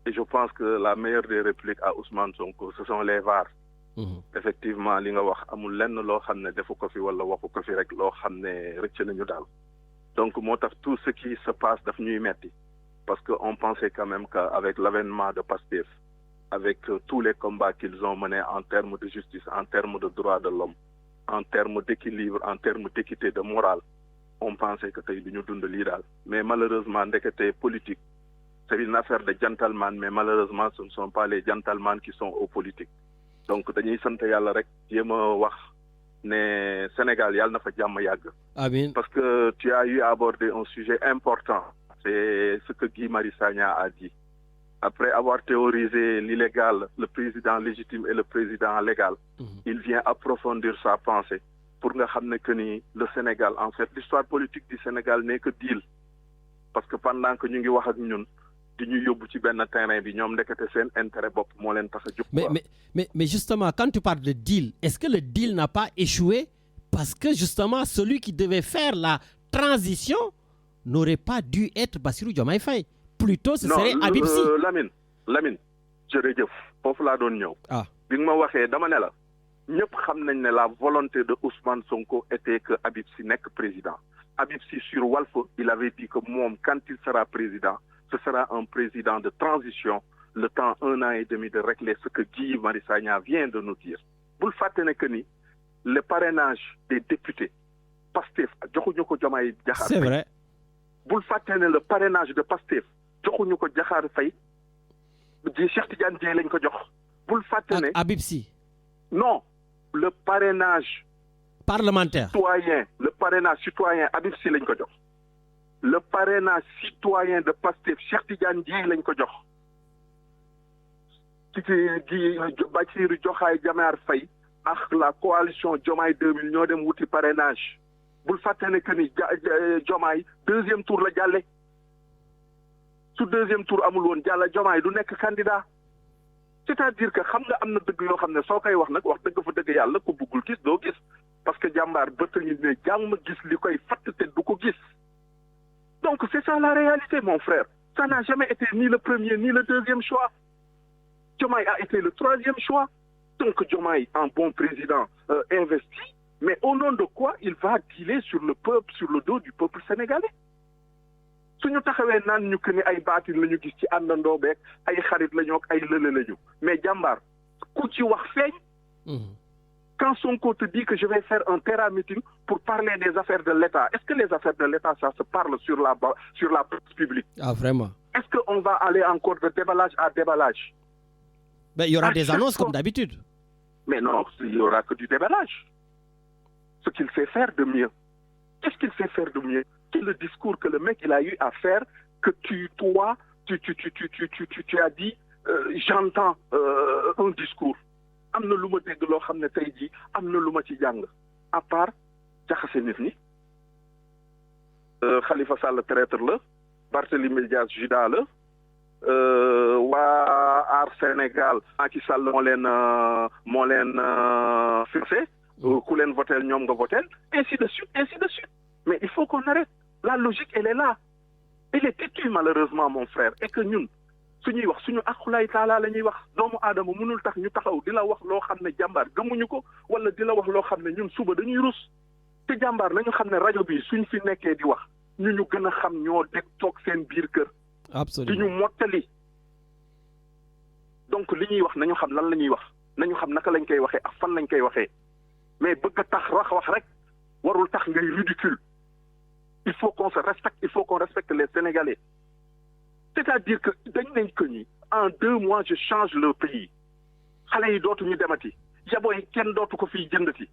Et je pense que la meilleure des répliques à Ousmane Sonko, ce sont les VAR. Effectivement, li nga wax amul lenn loo xam ne defu ko fi wala waxu ko fi rek loo xam ne rëcc nañu daal. Donc moo tax tout ce qui se passe daf ñuy metti. Parce qu'on pensait quand même qu'avec l'avènement de Pastef, avec tous les combats qu'ils ont menés en termes de justice, en termes de droits de l'homme, en termes d'équilibre, en termes d'équité, de morale, on pensait que c'était une dund lii daal. Mais malheureusement, ndekete politique, c'est une affaire de gentleman, mais malheureusement, ce ne sont pas les gentlemen qui sont aux politiques. Donc, dañuy sant yàlla rek jéem a wax ne Sénégal yàlla na fa jàmm yàgg. Amiin. Parce que tu as eu à aborder un sujet important. C'est ce que Guy Marius Sagna a dit. Après avoir théorisé l'illégal, le président légitime et le président légal, il vient approfondir sa pensée pour nga xam ne que ni le Sénégal, en fait, l'histoire politique du Sénégal n'est que deal. Parce que pendant que ñu ngi wax ak ñun di ñu yóbbu ci benn terrain bi ñoom ndekete seen intérêt bopp moo leen tax a jóg. Mais justement, quand tu parles de deal, est-ce que le deal n'a pas échoué? Parce que justement, celui qui devait faire la transition n'aurait pas dû être Bassirou Diomaye Faye. Plutôt, ce serait Habib Sy. Lamine jërëjëf foofu laa doon ñëw. bi nga ma waxee dama ne la ñëpp xam nañ ne la volonté de Ousmane Sonko était que Habib Sy nekk président. Habib Sy sur Walf, il avait dit que moom quand il sera président, ce sera un président de transition, le temps 1 an et demi de régler ce que Guy Marius Sagna vient de nous dire. Bul fàtte ne que ni le parrainage des députés Pastef joxuñu ko Diomaye Diakhar Faye. C'est vrai. Bul fàtte ne le parrainage de Pastef joxuñu ko Diakhar Faye di Cheikh Tidiane Dièye lañ ko jox. Bul fàtte ne Habib Sy. Non, le parrainage parlementaire citoyen, le parrainage citoyen Habib Sy lañ ko jox. Le parrainage citoyen de Pastef Cheikh Tidiane Dièye lañ ko jox. ci Bassirou Diomaye Diakhar Faye ak la coalition Diomaye 2000 ñoo dem wuti parrainage. Bul fàtte ne que ni Diomaye 2e tour la jàlle. su 2e tour amul woon jàlla Diomaye du nekk candidat. C'est-à-dire que xam nga am na dëgg yoo xam ne soo koy wax nag wax dëgg fa dëgg yàlla ku buggul gis doo gis. Parce que jàmbaar bët ñu ne jàmm gis li koy fatt te du ko gis. Donc c'est ça la réalité mon frère. Ça n'a jamais été ni le premier ni le 2e choix. Diomaye a été le 3e choix. Donc Diomaye, un bon président investi, mais au nom de quoi il va dealer sur le peuple, sur le dos du peuple sénégalais. Suñu taxawee naan ñu que ni ay baatin la ñu gis ci àndandoo beeg ay xarit la ñu ak ay lële la ñu mais jàmbaar ku ci wax feeñ. Quand Sonko te dit que je vais faire un terrain meeting pour parler des affaires de l'État, est-ce que les affaires de l'État ça se parle sur la place publique? Ah vraiment? Est-ce qu'on va aller encore de déballage à déballage? Ben, il y aura des annonces comme d'habitude. Mais non, il n'y aura que du déballage. Ce qu'il sait faire de mieux. Qu'est-ce qu'il sait faire de mieux? Quel est le discours que le mec il a eu à faire que tu as dit j'entends un discours. Am na lu ma dégg loo xam ne tey jii am na lu ma ci jàng à part jaxase nit ñi Khalifa Sall traître la Barthélémy Dias Judas la waa Aar Sénégal Macky Sall moo leen fixé ku leen votel ñoom nga votel ainsi de suite mais il faut qu'on arrête la logique elle est là elle est têtue malheureusement mon frère et que ñun suñuy wax suñu akulaay taala la ñuy wax doomu aadama mënul tax ñu taxaw di la wax loo xam ne jàmbaar gëmuñu ko wala di la wax loo xam ne ñun suba dañuy rus te jàmbaar nañu xam ne rajo bi suñ fi nekkee di wax ñu gën a xam ñoo deg toog seen biir kër absolument di ñu mottali donc li ñuy wax nañu xam lan la ñuy wax nañu xam naka lañ koy waxee ak fan lañ koy waxee mais bëgg a tax wax rek warul tax ngay ridicule il faut qu'on se respecte il faut qu'on respecte les Sénégalais c'est-à-dire que dañ nañ que ni en 2 mois je change le pays xale yi dootuñu demati jabo yi kenn dootu ko fiy jëndati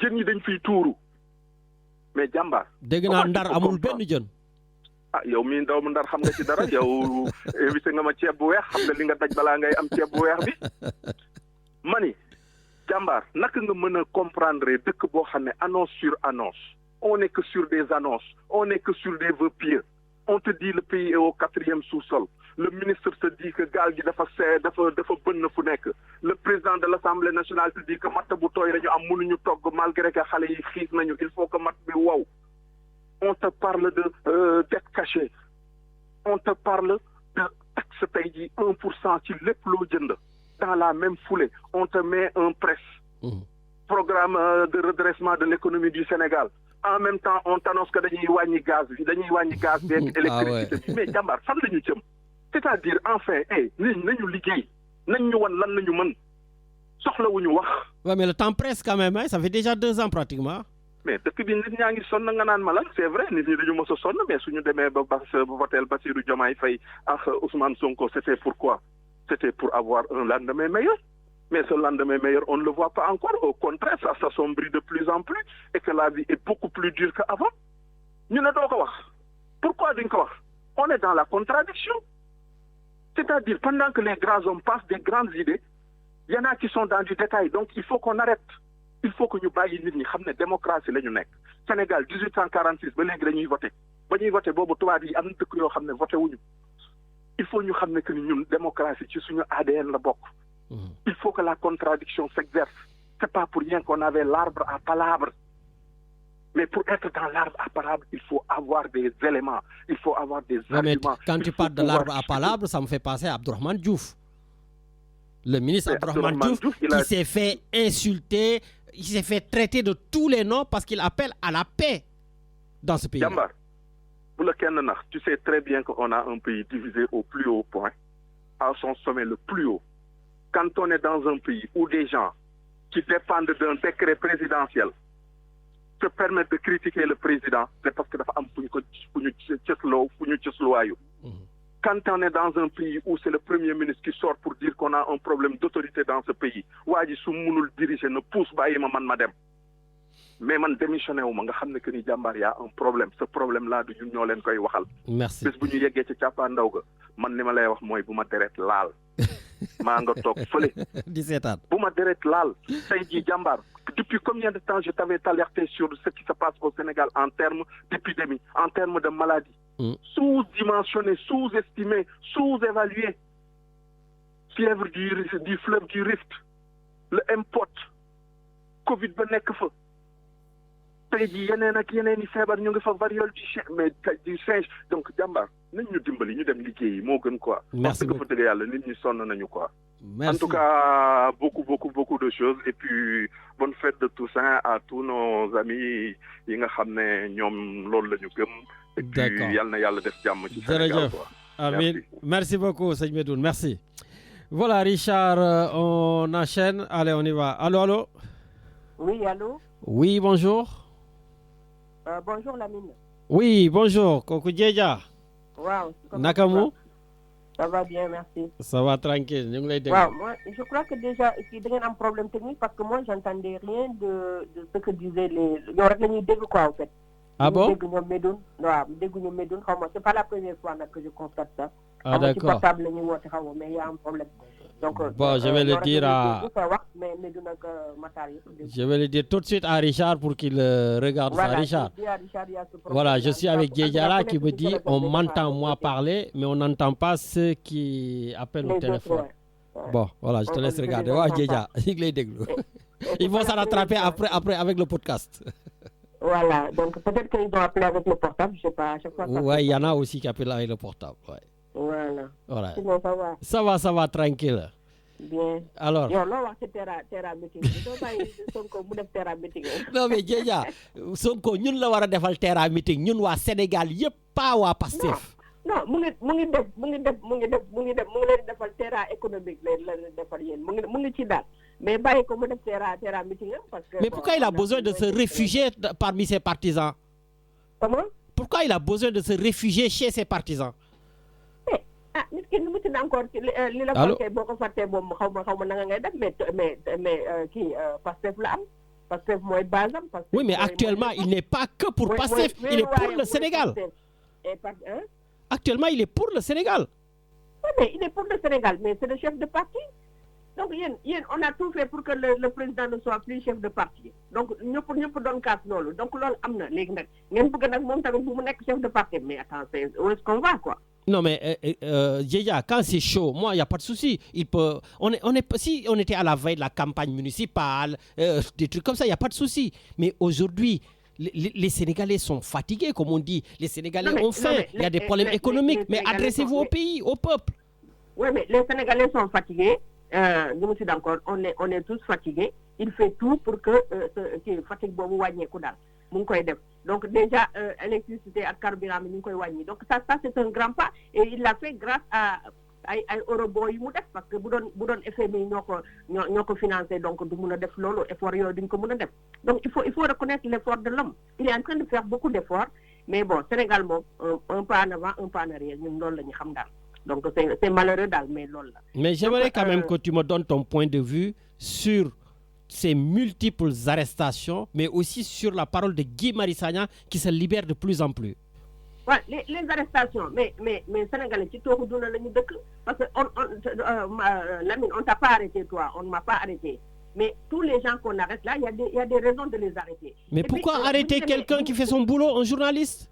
jën yi dañ fiy tuuru mais jàmbaar. dégg naa Ndar amul benn jën. ah yow mii ndaw mu Ndar xam nga ci dara yow invité nga ma ceeb bu weex xam nga li nga daj balaa ngay am ceeb bu weex bi mani jàmbaar naka nga mën a comprendre dëkk boo xam ne annonce sur annonce on n'est que sur des annonces on n'est que sur des vœux pieux on te dit le pays est au 4e sous-sol le ministre te dit que gaal gi dafa bënn fu nekk le président de l'Assemblée nationale te dit que matt bu tooy lañu am mënuñu togg malgré que xale yi xiif nañu il faut que matt bi wow on te parle de dette cachée on te parle de taxe tey ji 1% ci lépp loo jënd dans la même foulée on te met un presse programme de redressement de l'économie du Sénégal en même temps on t'annonce que dañuy wàññi gaz bi ak électricité bi mais jàmbaar fan la ñu jëm c'est-à-dire enfin nit nañu liggéey nañ ñu wan lan la ñu mën soxlawuñu wax. Ouais, mais le temps presse quand même, hein? Ça fait déjà 2 ans pratiquement. mais dëkk bi nit ñaa ngi sonn nga naan ma lan c'est vrai nit ñi dañu mos a sonn mais suñu demee ba votel Bassirou Diomaye Faye ak Ousmane Sonko c'était pourquoi c'était pour avoir un lendemain meilleur mais ce lendemain meilleur on ne le voit pas encore au contraire ça s'assombrit de plus en plus et que la vie est beaucoup plus dure qu'avant ñu ne doo ko wax pourquoi duñ ko wax on est dans la contradiction c'est-à-dire pendant que les grands hommes passent des grandes idées il y en a qui sont dans du détail donc il faut qu'on arrête il faut que ñu bàyyi nit ñi xam ne démocratie la ñu nekk Sénégal 1846 ba léegi dañuy voté ba ñuy voté boobu tubaab yi am na dëkk yoo xam ne voté wuñu il faut ñu xam ne que ñun démocratie ci suñu ADN la bokk il faut que la contradiction s'exerce c'est pas pour rien qu'on avait l'arbre à palabres mais pour être dans l'arbre à palabres il faut avoir des éléments il faut avoir des arguments. Mais quand tu parles de l'arbre à palabres ça me fait penser à Abdourahmane Diouf. Le ministre Abdourahmane Diouf qui s'est fait insulter, il s'est fait traiter de tous les noms parce qu'il appelle à la paix dans ce pays. Jambar, pour le Kenana, tu sais très bien qu'on a un pays divisé au plus haut point, à son sommet le plus haut. Quand on est dans un pays où des gens qui dépendent d'un décret présidentiel se permettent de critiquer le président, c'est parce que dafa am fu ñu cëslooyu. Quand on est dans un pays où c'est le premier ministre qui sort pour dire qu'on a un problème d'autorité dans ce pays, waa ji su mënul diriger ne pousse bàyyi ma man ma dem. Mais man démissionné wu ma nga xam ne que ni jàmbaar y a un problème ce problème là du ñun ñoo leen koy waxal. Merci. Bés bu ñu yeggee ci càppaandaw ga man li ma lay wax mooy bu ma deret laal maa nga toog fële. 17 ans. bu ma deret laal tey jii jàmbaar depuis combien de temps je t'avais alerté sur ce qui se passe au Sénégal en termes d'épidémie, en termes de maladie. Sous-dimensionné, sous-estimé, sous-évalué. Fièvre du fleuve du Rift, le M-Pot, Covid ba nekk fa. tey jii yeneen ak yeneen i feebar ñu ngi fa variole du singe donc jàmbaar nañ ñu dimbali ñu dem liggéeyi moo gën quoi. Merci beaucoup parce que fa dëgg yàlla nit ñi sonn nañu quoi. Merci. En tout cas beaucoup de choses et puis bonne fête de Toussaint à tous nos amis yi nga xam ne ñoom loolu la ñu gëm. Et puis yal na yàlla def jàmm ci Sénégal quoi. Amin. Merci beaucoup sëñ Medoune, merci. Voilà Richard, on enchaîne. Allez, on y va. Allô? Oui, allô? Oui, bonjour. Bonjour Lamine. Oui, bonjour. Kooku Djeja. Waaw. Naka mu? Ça va bien, merci. Ça va tranquille, ñu ngi lay dégg. Waaw, moi je crois que déjà ici da ngeen am problème technique parce que moi j'entendais rien de ce que disaient les yow rek la ñuy dégg quoi en fait. Ah bon? Dégg ñoom Medoune. Waaw, dégg ñoom Medoune xaw ma c'est pas la première fois nag que je constate ça. Ah d'accord. Ci portable la ñuy woote xaw ma mais y a un problème. Donc, bon, je vais le dire à... Je vais le dire tout de suite à Richard pour qu'il regarde ça. Richard, voilà, je suis avec Djedjara qui me dit on m'entend moi parler, mais on n'entend pas ceux qui appellent au téléphone. Bon, voilà, je te laisse regarder. Ouais, Djedjara, ils vont s'en rattraper après avec le podcast. Voilà, donc peut-être qu'ils ont appelé avec le portable, je sais pas. À chaque fois. Ouais, il y en a aussi qui appellent avec le portable. Ouais. Voilà. Sinon, ça va. Ça va, tranquille. Bien. Alors. Yo, là, c'est terra meeting. Non, mais Djedjara, Sonko, ñun la war a defal terra meeting ñun waa Sénégal yëpp pas waa Pastef. Non, mu ngi leen defal terra économique la defal yéen mu ngi ci daal. Mais bàyyi ko mu def terra meeting parce que. Mais pourquoi il a besoin de se réfugier parmi ses partisans? Comment? Pourquoi il a besoin de se réfugier chez ses partisans? Nit ki nu mu ci encore li la fankee boo ko fàttee moom xaw ma nanga ngay def mais kii Pastef la am Pastef mooy base am. Oui, mais actuellement il n'est pas que pour Pastef, il est pour le Sénégal. Actuellement il est pour le Sénégal. Oui, mais il est pour le Sénégal, mais c'est le chef de parti. Donc on a tout fait pour que le président ne soit plus chef de parti. Donc ñëpp doon kaas loolu donc loolu am na léegi nag ngeen bëgg nag moom tamit bu mu nekk chef de parti mais attends où est-ce qu'on va quoi? Non mais Djedjara, quand c'est chaud, moi il y a pas de souci. Si on était à la veille de la campagne municipale, des trucs comme ça, il y a pas de souci. Mais aujourd'hui, les Sénégalais sont fatigués, comme on dit. Les Sénégalais ont faim. Il y a des problèmes économiques. Mais adressez-vous au pays, au peuple. Oui, mais les Sénégalais sont fatigués. Je me suis d'accord. On est tous fatigués. Il fait tout pour que fatigue boobu wàññeeku daal. mu ngi koy def donc déjà électricité ak carburant bi ñu ngi koy wàññi donc ça c'est un grand pas et il l'a fait grâce à ay eurobond yi mu def parce que bu doon FMI ñoo ko financé donc du mun a def loolu effort yooyu duñ ko mun a def donc il faut reconnaître l'effort de l'homme il est en train de faire beaucoup d'efforts mais bon Sénégal moom un pas en avant un pas en arrière ñun loolu la ñu xam daal donc c'est malheureux daal mais loolu la. Mais j'aimerais quand même que tu me donnes ton point de vue sur ces multiples arrestations, mais aussi sur la parole de Guy Marius Sagna qui se libère de plus en plus. Ouais, les arrestations, mais Sénégalais, ci tooxu duna la ñu dëkk parce que Lamine, on t'a pas arrêté toi, on ne m'a pas arrêté. Mais tous les gens qu'on arrête là, il y a des raisons de les arrêter. Mais pourquoi arrêter quelqu'un qui fait son boulot, un journaliste?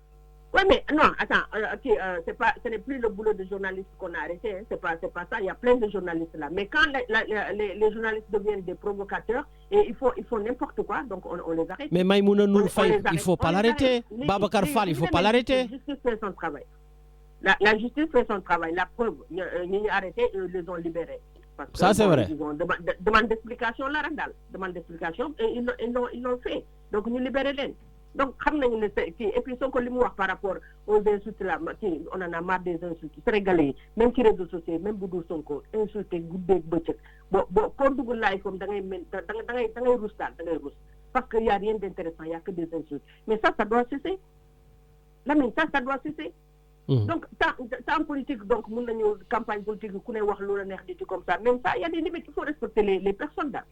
Oui, mais non, attends, ce n'est plus le boulot de journaliste qu'on a arrêté, hein, c'est pas ça, il y a plein de journalistes là. Mais quand les journalistes deviennent des provocateurs, et ils font n'importe quoi, donc on les arrête. Mais Maïmouna Ndour Faye, il ne faut pas l'arrêter. Babacar Fall, il ne faut pas l'arrêter. La justice fait son travail. La justice fait son travail. La preuve, ils ont arrêté et ils les ont libérés. Parce que, ça, c'est vrai. Ils ont demande d'explication là, Randall. Demande d'explication, et ils l'ont fait. Donc, nous libérons les. Donc, et puis, ce que lui wax par rapport aux insultes là, on en a marre des insultes. Sénégalais, même sur les réseaux sociaux, même Boudou Sonko, insulté, goudé, bëccëg. Bon, quand vous live comme dangay rus daal, dangay rus. Parce qu'il n'y a rien d'intéressant, il n'y a que des insultes. Mais ça doit cesser. Lamine, ça doit cesser. Donc, en politique, donc, nous avons une campagne politique, nous avons une comme ça. Même ça, il y a des limites, il faut respecter les personnes là.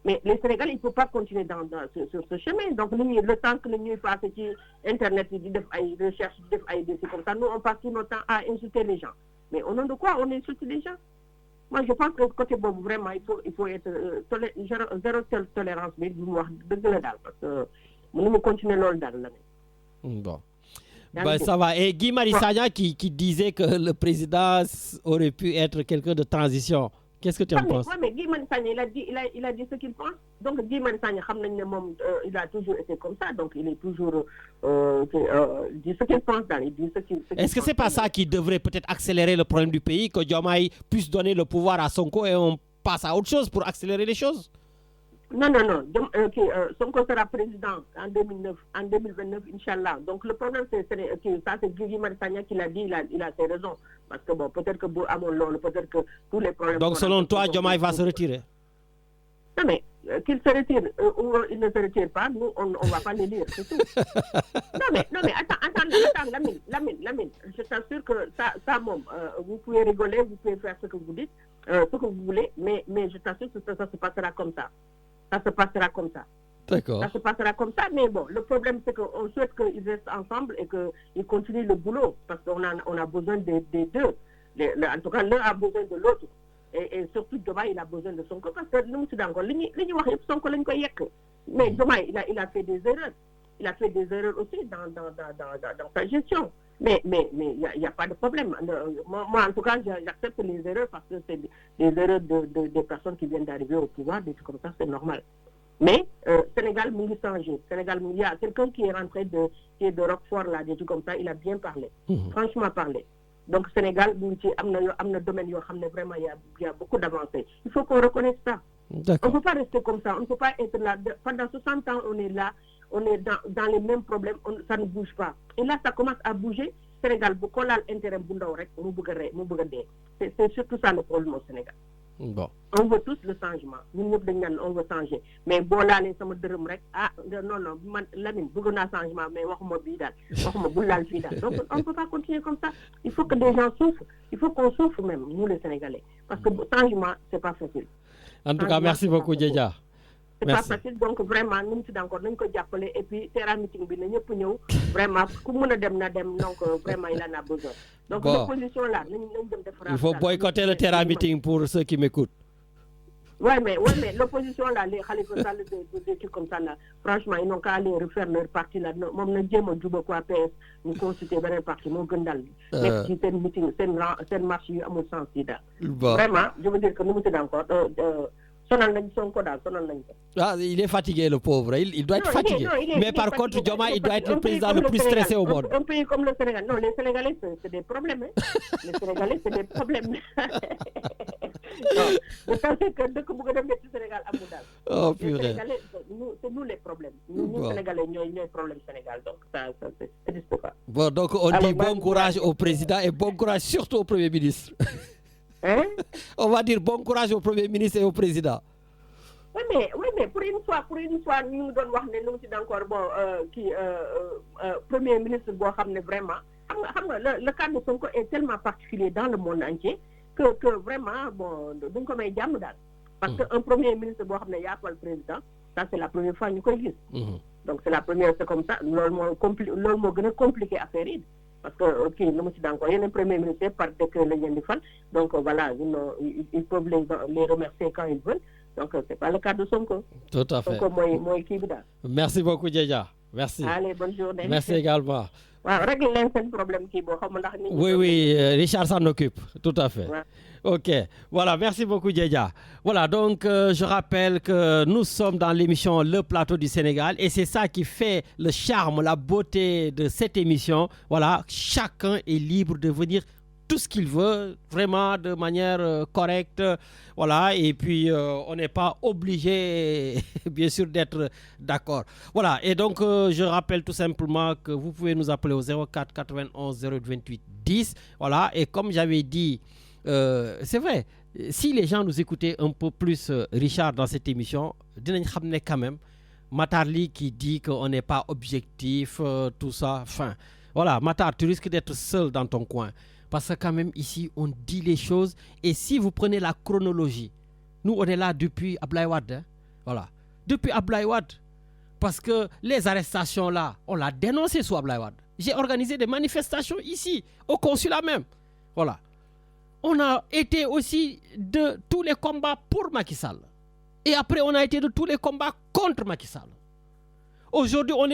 Mais les Sénégalais, il ne faut pas continuer sur ce chemin. Donc, le temps que nous faisons sur Internet, des recherches, des comme ça, nous, on passe tout notre temps à insulter les gens. Mais au nom de quoi on insulte les gens? Moi, je pense que côté bon, vraiment, il faut être zéro tolérance, mais parce que nous continuons l'ordre. Bon. Ben, ça va. Et Guy Marius Sagna qui disait que le président aurait pu être quelqu'un de transition. Qu'est-ce que tu en penses? Oui, mais Guy Marius Sagna, il a dit ce qu'il pense. Donc, Guy Marius Sagna, il a toujours été comme ça. Donc, il est toujours dit ce qu'il pense. Est-ce que c'est pas ça qui devrait peut-être accélérer le problème du pays, que Diomaye puisse donner le pouvoir à Sonko et on passe à autre chose pour accélérer les choses? Non. Sonko sera président en 2029, Inch'Allah. Donc le problème, c'est Guy Marius Sagna qui l'a dit, il a ses raisons. Parce que bon, peut-être que peut-être que tous les problèmes... Donc selon toi, Diomaye va se retirer? Non mais, qu'il se retire ou il ne se retire pas, nous, on ne va pas le lire, c'est tout. non mais, attends, Lamine, je t'assure que ça vous pouvez rigoler, vous pouvez faire ce que vous dites, ce que vous voulez, mais je t'assure que ça se passera comme ça. Ça se passera comme ça. D'accord. Ça se passera comme ça, mais bon, le problème c'est qu'on souhaite qu'ils restent ensemble et qu'ils continuent le boulot, parce qu'on a besoin des deux. En tout cas, l'un a besoin de l'autre. et surtout Diomaye il a besoin de Sonko parce que nous sommes encore li ñuy wax yëpp Sonko lañ koy yekk mais Diomaye il a fait des erreurs. Il a fait des erreurs aussi dans sa gestion. Mais il y a pas de problème. Moi, en tout cas, j'accepte les erreurs parce que c'est des erreurs des personnes qui viennent d'arriver au pouvoir, des trucs comme ça, c'est normal. Mais Sénégal, Sénégal, il y a quelqu'un qui est rentré qui est de Roquefort, là, des trucs comme ça, il a bien parlé. Franchement parlé. Donc Sénégal, il y a domaine vraiment, il y a beaucoup d'avancées. Il faut qu'on reconnaisse ça. On ne peut pas rester comme ça. On ne peut pas être là. Pendant 60 ans, on est là. On est dans les mêmes problèmes, ça ne bouge pas. Et là, ça commence à bouger. Sénégal, beaucoup l'intérêt c'est surtout ça le problème au Sénégal. Bon. On veut tous le changement. Nous, on veut changer. Mais bon, là, les sommes de rek, non, Lamine, beaucoup de changement, mais donc, on ne peut pas continuer comme ça. Il faut que des gens souffrent. Il faut qu'on souffre même, nous les Sénégalais. Parce que le changement, ce n'est pas facile. En tout cas, merci beaucoup, Djedja. C'est pas facile, donc vraiment, nous sommes encore, nous sommes appelés, et puis, terrain meeting, vraiment, comme on a donc vraiment, il en a besoin. Donc, l'opposition là, il faut boycotter le terrain meeting pour ceux qui m'écoutent. Oui, mais l'opposition là, les Khalifa Sall, des trucs comme ça là, franchement, ils n'ont qu'à aller refaire leur parti là. Moi, je dis, moi, je quoi PS, nous consulter vers un parti, mon gandal. Mais si c'est un meeting, c'est une marche, à mon sens, vraiment, je veux dire que nous sommes encore. Il est fatigué, le pauvre. Il doit être fatigué. Mais par contre, Diomaye, il doit être le président le plus stressé au monde. Un pays comme le Sénégal. Non, les Sénégalais, c'est des problèmes. Les Sénégalais, c'est des problèmes. Vous pensez que dès que vous avez le Sénégal, oh, purée. C'est nous les problèmes. Nous, Sénégalais, nous avons les problèmes au Sénégal. Donc, ça n'existe pas. Bon, donc, on dit bon courage au président et bon courage surtout au Premier ministre. On va dire bon courage au Premier ministre et au président. Oui, mais pour une fois, nous donnons encore Premier ministre, vraiment. Le cas de Sonko est tellement particulier dans le monde entier que vraiment, bon, donc comme parce qu'un Premier ministre, il n'y a pas le président, ça c'est la première fois que nous connaissons. Donc c'est la première, c'est comme ça, l'homme compliqué à faire. Parce que, nous sommes d'accord, il y a un Premier ministre par décret le Yendifan, donc voilà, ils peuvent les remercier quand ils veulent. Donc, ce n'est pas le cas de Sonko. Tout à fait. Merci beaucoup, Djedja. Merci. Allez, bonne journée. Merci également. Règle un problème qui Oui, Richard s'en occupe. Tout à fait. Ouais. Ok. Voilà, merci beaucoup, Djedja. Voilà, donc je rappelle que nous sommes dans l'émission Le Plateau du Sénégal et c'est ça qui fait le charme, la beauté de cette émission. Voilà, chacun est libre de venir tout ce qu'il veut, vraiment de manière correcte, voilà, et puis on n'est pas obligé, bien sûr, d'être d'accord. Voilà, et donc je rappelle tout simplement que vous pouvez nous appeler au 04 91 08 28 10, voilà, et comme j'avais dit, c'est vrai, si les gens nous écoutaient un peu plus, Richard, dans cette émission, dinañ xamné quand même, Matar Ly qui dit qu'on n'est pas objectif, tout ça, enfin, voilà, Matar, tu risques d'être seul dans ton coin. Parce que quand même ici, on dit les choses. Et si vous prenez la chronologie, nous, on est là depuis Abdoulaye Wade. Hein? Voilà. Depuis Abdoulaye Wade. Parce que les arrestations là, on l'a dénoncé sous Abdoulaye Wade. J'ai organisé des manifestations ici, au consulat même. Voilà. On a été aussi de tous les combats pour Macky Sall. Et après, on a été de tous les combats contre Macky Sall. Aujourd'hui, on a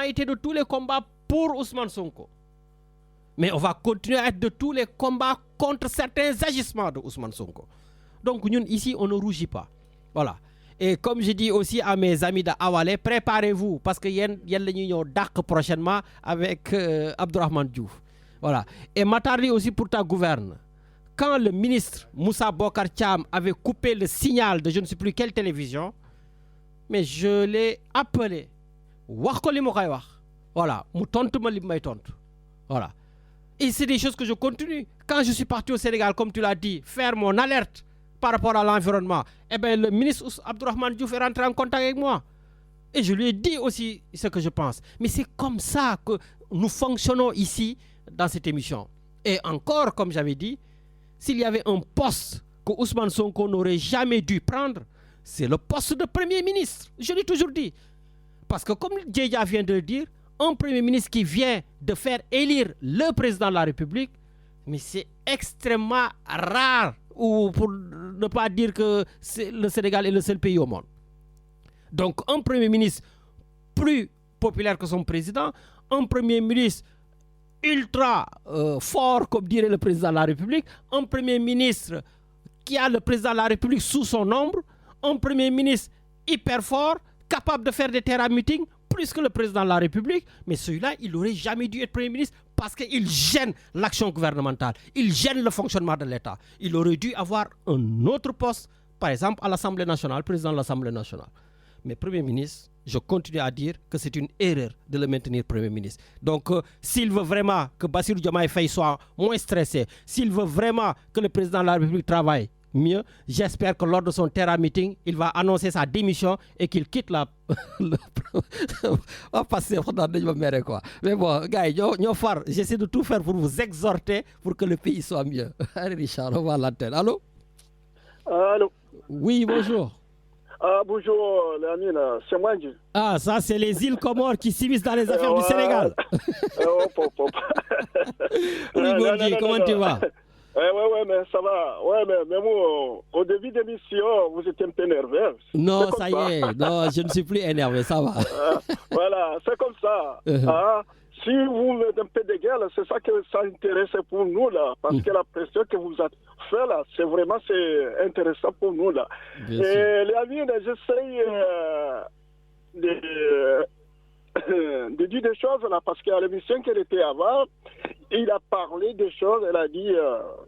été de tous les combats pour Ousmane Sonko. Mais on va continuer à être de tous les combats contre certains agissements de Ousmane Sonko. Donc nous, ici, on ne rougit pas. Voilà. Et comme je dis aussi à mes amis d'Awalé, préparez-vous parce qu'il y a l'union d'Arc prochainement avec Abdourahmane Diouf. Voilà. Et Matarli aussi pour ta gouverne. Quand le ministre Moussa Bokar Thiam avait coupé le signal de je ne sais plus quelle télévision, mais je l'ai appelé. Voilà. Voilà. Et c'est des choses que je continue. Quand je suis parti au Sénégal, comme tu l'as dit, faire mon alerte par rapport à l'environnement, eh bien, le ministre Abdourahmane Diouf est rentré en contact avec moi. Et je lui ai dit aussi ce que je pense. Mais c'est comme ça que nous fonctionnons ici, dans cette émission. Et encore, comme j'avais dit, s'il y avait un poste que Ousmane Sonko n'aurait jamais dû prendre, c'est le poste de Premier ministre. Je l'ai toujours dit. Parce que comme Djedja vient de le dire, un Premier ministre qui vient de faire élire le président de la République, mais c'est extrêmement rare ou pour ne pas dire que le Sénégal est le seul pays au monde. Donc un Premier ministre plus populaire que son président, un Premier ministre ultra fort, comme dirait le président de la République, un Premier ministre qui a le président de la République sous son ombre, un Premier ministre hyper fort, capable de faire des terrain-meetings, plus que le président de la République, mais celui-là, il n'aurait jamais dû être Premier ministre parce qu'il gêne l'action gouvernementale, il gêne le fonctionnement de l'État. Il aurait dû avoir un autre poste, par exemple à l'Assemblée nationale, président de l'Assemblée nationale. Mais Premier ministre, je continue à dire que c'est une erreur de le maintenir Premier ministre. Donc, s'il veut vraiment que Bassirou Diomaye Faye soit moins stressé, s'il veut vraiment que le président de la République travaille mieux, j'espère que lors de son terrain meeting, il va annoncer sa démission et qu'il quitte la... On va passer, quoi. Mais bon, gars, j'essaie de tout faire pour vous exhorter pour que le pays soit mieux. Allez, Richard, on va à l'antenne. Allô? Allô? Oui, bonjour. Bonjour, Lamine, c'est moi. Ah, ça, c'est les îles Comores qui s'immiscent dans les affaires du Sénégal. Oui, Bourgi, comment tu vas? Ouais, mais ça va. Ouais, mais moi, au début de l'émission, vous étiez un peu nerveux. Non, ça y est. Non, je ne suis plus énervé, ça va. Voilà, c'est comme ça. Si vous mettez un peu de guerre, c'est ça que ça intéresse pour nous, là. Parce que la pression que vous avez fait, là, c'est vraiment intéressant pour nous, là. Et les amis, j'essaie de dire des choses, là, parce qu'à l'émission qu'elle était avant, il a parlé des choses, elle a dit,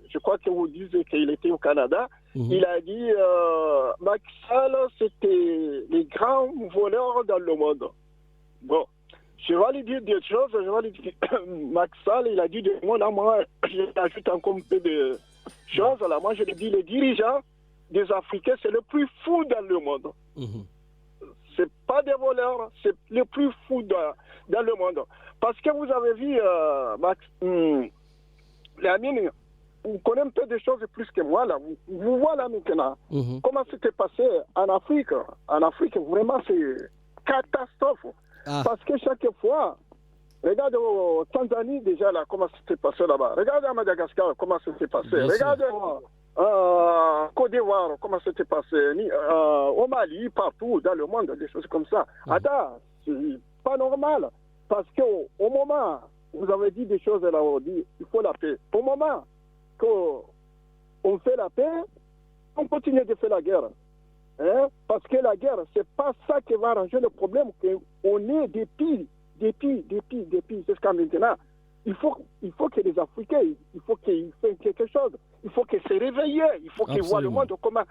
je crois que vous disiez qu'il était au Canada, il a dit, Macky Sall, c'était les grands voleurs dans le monde. Bon. Je vais lui dire des choses, je vais lui dire, Macky Sall, il a dit des mots, là, moi, j'ajoute encore un peu de choses, là, moi, je lui dis, les dirigeants des Africains, c'est le plus fou dans le monde. C'est pas des voleurs, c'est le plus fou dans le monde. Parce que vous avez vu, Lamine, vous connaissez un peu des choses plus que moi, là. Vous voyez là maintenant, comment c'était passé en Afrique. En Afrique, vraiment, c'est catastrophe. Parce que chaque fois, regarde au Tanzanie déjà là, comment c'était passé là-bas. Regarde à Madagascar, comment c'était passé. Regarde Côte d'Ivoire, comment c'était passé. Au Mali, partout dans le monde, des choses comme ça. Attends, c'est pas normal. Parce qu'au moment où vous avez dit des choses là, on dit il faut la paix. Au moment qu'on fait la paix, on continue de faire la guerre. Parce que la guerre, c'est pas ça qui va arranger le problème, qu'on est des pires jusqu'à maintenant. Il faut que les Africains, il faut qu'ils fassent quelque chose. Il faut qu'ils se réveillent, il faut qu'ils voient le monde comment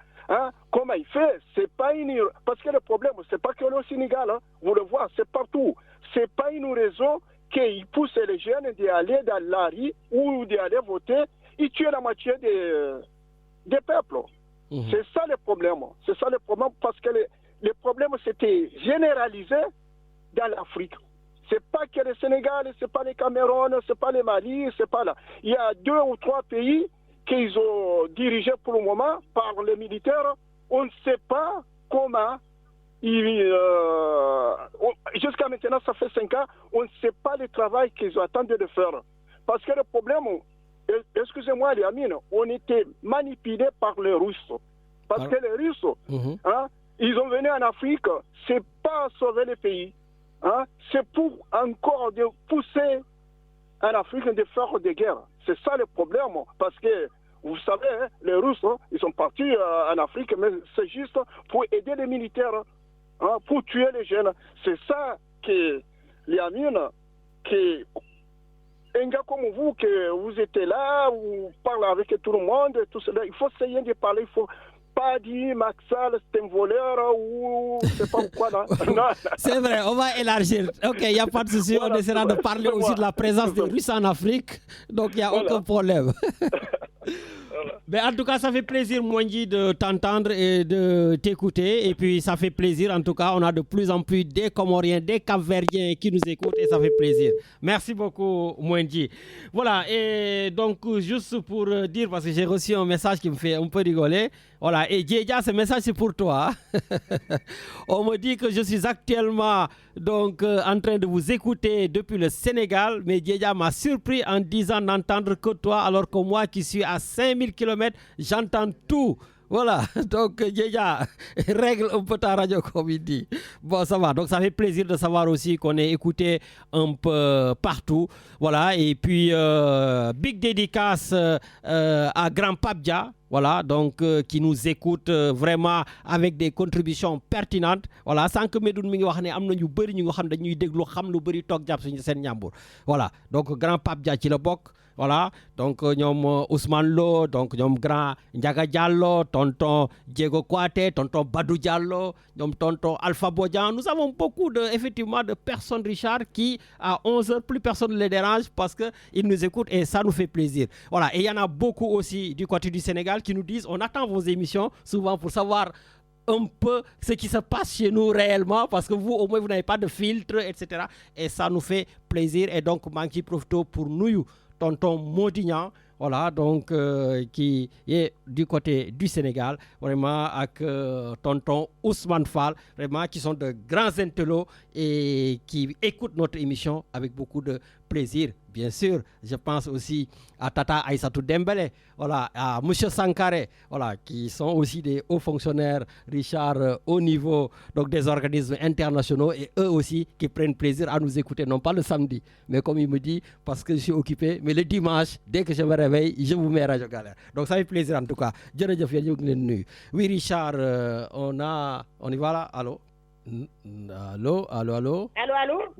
il fait. C'est pas parce que le problème, c'est pas que le Sénégal, vous le voyez, c'est partout. C'est pas une raison qui pousse les jeunes d'aller dans la rue ou d'aller voter et tuer la moitié des peuples. C'est ça le problème. C'est ça le problème parce que le problème c'était généralisé dans l'Afrique. C'est pas que le Sénégal, c'est pas le Cameroun, c'est pas le Mali, c'est pas là. Il y a 2 ou 3 pays qu'ils ont dirigés pour le moment par les militaires. On ne sait pas comment. Jusqu'à maintenant, ça fait 5 ans, on ne sait pas le travail qu'ils ont attendu de faire. Parce que le problème, excusez-moi les amis, on était manipulés par les Russes. Parce que les Russes, ils ont venu en Afrique, c'est pas sauver les pays. C'est pour encore de pousser en Afrique de faire des guerres. C'est ça le problème. Parce que, vous savez, les Russes, ils sont partis en Afrique, mais c'est juste pour aider les militaires, pour tuer les jeunes. C'est ça que les amis, un gars comme vous, que vous êtes là, vous parlez avec tout le monde, tout cela, il faut essayer de parler, il faut pas dire Macky Sall c'est un voleur ou c'est pas quoi là. C'est vrai, on va élargir. Ok, il n'y a pas de souci, on essaiera de parler aussi de la présence des Russes en Afrique, donc il n'y a aucun problème. Mais en tout cas, ça fait plaisir, Mwenji, de t'entendre et de t'écouter. Et puis, ça fait plaisir. En tout cas, on a de plus en plus des Comoriens, des Cap-Verdiens qui nous écoutent et ça fait plaisir. Merci beaucoup, Mwenji. Voilà, et donc, juste pour dire, parce que j'ai reçu un message qui me fait un peu rigoler. Voilà, et Djedja, ce message, c'est pour toi. On me dit que je suis actuellement donc, en train de vous écouter depuis le Sénégal. Mais Djedja m'a surpris en disant d'entendre que toi, alors que moi qui suis à 5 000 km, j'entends tout. Voilà, donc déjà, règle un peu ta radio comme il dit. Bon, ça va, donc ça fait plaisir de savoir aussi qu'on est écouté un peu partout. Voilà, et puis big dédicace à Grand Pape Dia, voilà, donc qui nous écoute vraiment avec des contributions pertinentes. Voilà, sans que Medoune mi ngi wax né amna ñu bari ñu nga xam dañuy déglu xam lu bari tok japp suñu sen ñambour. Voilà, donc Grand Pape Dia ci la bok. Voilà, donc ñom Ousmane Lo, donc ñom Grand Ndiaga Diallo, tonton Diego Kouaté, tonton Badou Diallo, ñom tonton Alpha Bodian. Nous avons beaucoup effectivement de personnes, Richard, qui à 11h, plus personne ne les dérange parce qu'ils nous écoutent et ça nous fait plaisir. Voilà, et il y en a beaucoup aussi du côté du Sénégal qui nous disent on attend vos émissions souvent pour savoir un peu ce qui se passe chez nous réellement parce que vous au moins vous n'avez pas de filtre, etc. Et ça nous fait plaisir et donc manki profito pour nous. Tonton Modignan, voilà, donc qui est du côté du Sénégal, vraiment avec tonton Ousmane Fall, vraiment qui sont de grands intellos et qui écoutent notre émission avec beaucoup de plaisir. Bien sûr, je pense aussi à Tata Aïssatou Dembélé, voilà, à Monsieur Sankaré, voilà, qui sont aussi des hauts fonctionnaires, Richard, au niveau donc, des organismes internationaux et eux aussi qui prennent plaisir à nous écouter, non pas le samedi, mais comme il me dit, parce que je suis occupé, mais le dimanche, dès que je me réveille, je vous mets Radio Galère. Donc ça fait plaisir en tout cas. Oui, Richard, on y va là, allô? Allô? Allô?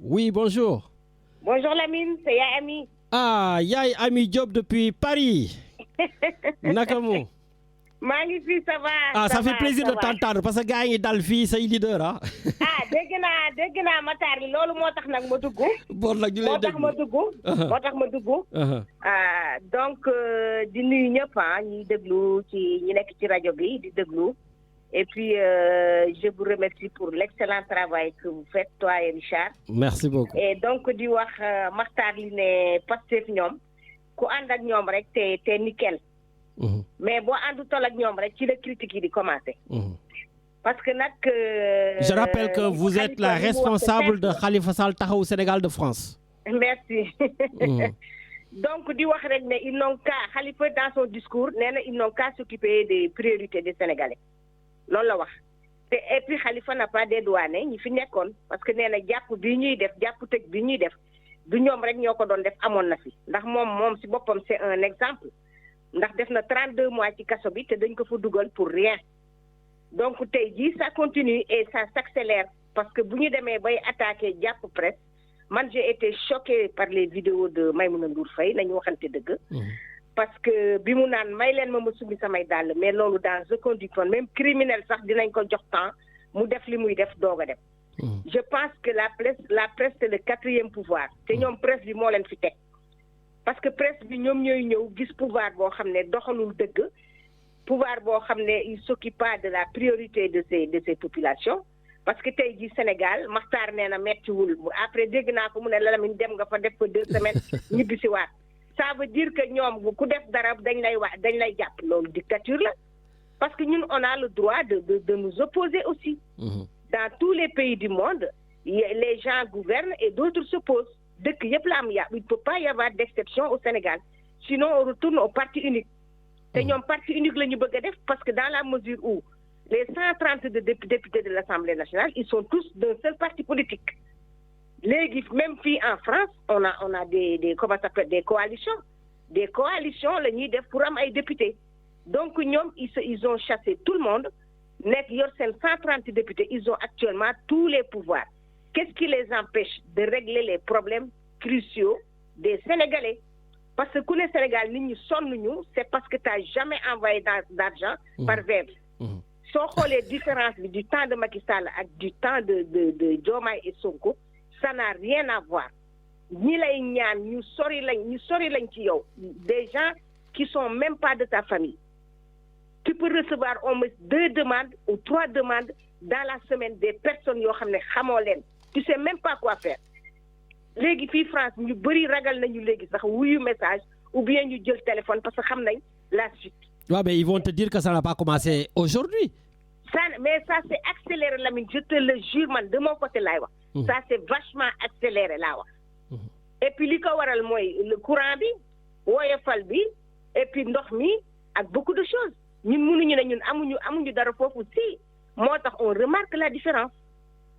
Oui, bonjour. Bonjour Lamine, c'est Yaye Ami. Ah, Yaye Ami Diop depuis Paris. Nakamu. Magnifique, ça va. Ah, ça fait plaisir de t'entendre parce que gars yi dal fi say leader ah. Ah, dégg naa Matar li loolu motax nak ma dugg. Bon nak ñu lay dégg. Motax ma dugg. Donc di nuyu ñëpp ñi déglu ci ñi nekk ci radio bi di déglu. Et puis, je vous remercie pour l'excellent travail que vous faites, toi et Richard. Merci beaucoup. Et donc, di wax Makhtar li ne Pastef ñoom ku ànd ak ñoom rek te nickel. Mais boo àndutal ak ñoom rek ci la critique yi di commencer. Parce que nag. Je rappelle que vous êtes la responsable de Khalifa Sall Taxawu Sénégal de France. Merci. Donc, di wax rek ne ils n'ont qu'à Khalifa dans son discours nee na ils n'ont qu'à s'occuper des priorités des Sénégalais. loolu la wax te et puis Khalifa n'a pas dédouané ñi fi nekkoon parce que nee na jàpp bi ñuy def jàpp tëj bi ñuy def du ñoom rek ñoo ko doon def amoon na fi ndax moom si boppam c'est un exemple ndax def na 32 mois ci kaso bi te dañ ko fa dugal pour rien donc tey jii ça continue et ça s'accélère parce que bu ñu demee bay attaquer jàpp presse man j'ai été choquée par les vidéos de Maïmouna Ndour Faye nañu waxante dëgg parce que bi mu naan may leen ma summi samay dàll mais loolu dans aucun du temps même criminel sax dinañ ko jox temps mu def li muy def doog a def je pense que la presse c'est le 4e pouvoir te ñoom presse bi moo leen fi teg parce que presse bi ñoom ñooy ñëw gis pouvoir boo xam ne doxalul dëgg pouvoir boo xam ne il s'occupe pas de la priorité de ces populations parce que tey jii Sénégal Makhtar nee na mettiwul après dégg naa ko mu ne Lamine dem nga fa def ko 2 semaines ñibbi si waat ça veut dire que ñoom ku def dara dañ lay jàpp loolu dictature la parce que ñun on a le droit de nous opposer aussi. Dans tous les pays du monde les gens gouvernent et d'autres s'opposent dëkk yëpp la am il ne peut pas y avoir d'exception au Sénégal sinon on retourne au parti unique te ñoom parti unique la ñu bëgg a def parce que dans la mesure où les 130 députés de l'Assemblée nationale ils sont tous d'un seul parti politique. Léegi même fii en France on a des comment ça s'appelle des coalitions la ñuy def pour am ay députés donc ñoom ils ont chassé tout le monde nekk yor seen 130 députés ils ont actuellement tous les pouvoirs qu'est-ce qui les empêche de régler les problèmes cruciaux des Sénégalais parce que ku ne Sénégal nit ñi sonn ñu c'est parce que t'as jamais envoyé d'argent par Wave soo xoolee différence bi du temps de Macky Sall ak du temps de Diomaye et Sonko ça n'a rien à voir ñi lay ñaan ñu sori lañ ci yow des gens qui sont même pas de ta famille tu peux recevoir au moins 2 demandes ou 3 demandes dans la semaine des personnes yoo xam ne xamoo leen tu sais même pas quoi faire léegi fii France ñu bëri ragal nañu léegi sax wuyu message ou bien ñu jël téléphone parce que xam nañ la suite. Ouais, mais ils vont te dire que ça n'a pas commencé aujourd'hui. Mais ça s'est accéléré Lamine je te le jure man de mon côté laay wax. Ça s'est vachement accéléré laa wax. Et puis li ko waral mooy le courant bi woyofal bi et puis ndox mi ne ñun amuñu dara foofu si moo tax on remarque la différence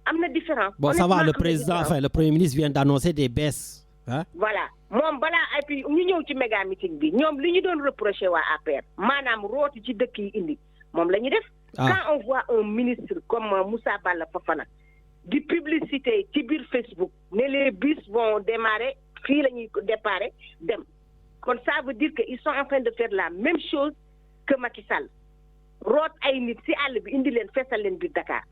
am na différence. Bon ça va, le président enfin le premier ministre vient d'annoncer des baisses. Hein? Voilà moom balaa et puis ñu ñëw ci méga meeting bi ñoom li ñu doon reproché waa APR maanaam rooti ci dëkk yi indi moom la ñu def. Quand on voit un ministre comme Moussa Balla Fofana di publicité ci biir Facebook ne les bus vont démarrer fii la ñuy déparé dem kon ça veut dire que ils sont en train de faire la même chose que Macky Sall root ay nit ci àll bi indi leen feesal leen biir Dakar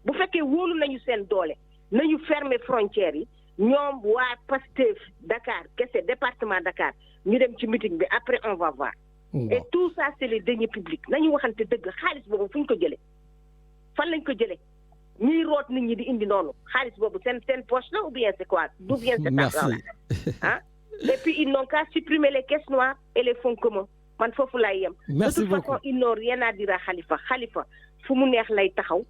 bu fekkee wóolu nañu seen doole nañu fermer frontières yi ñoom waa Pastef Dakar kese département Dakar ñu dem ci meeting bi après on va voir. Et tout ça c'est les deniers publics nañu waxante dëgg xaalis boobu fu ñu ko jëlee fan lañ ko jëlee ñiy root nit ñi di indi noonu xaalis boobu seen poche la ou bien c'est quoi d'où vient cet argent là ah et puis ils n'ont qu'à supprimer les caisses noires et les fonds communs man foofu laay yem. Merci de toute façon ils n'ont rien à dire à Khalifa fu mu neex lay taxaw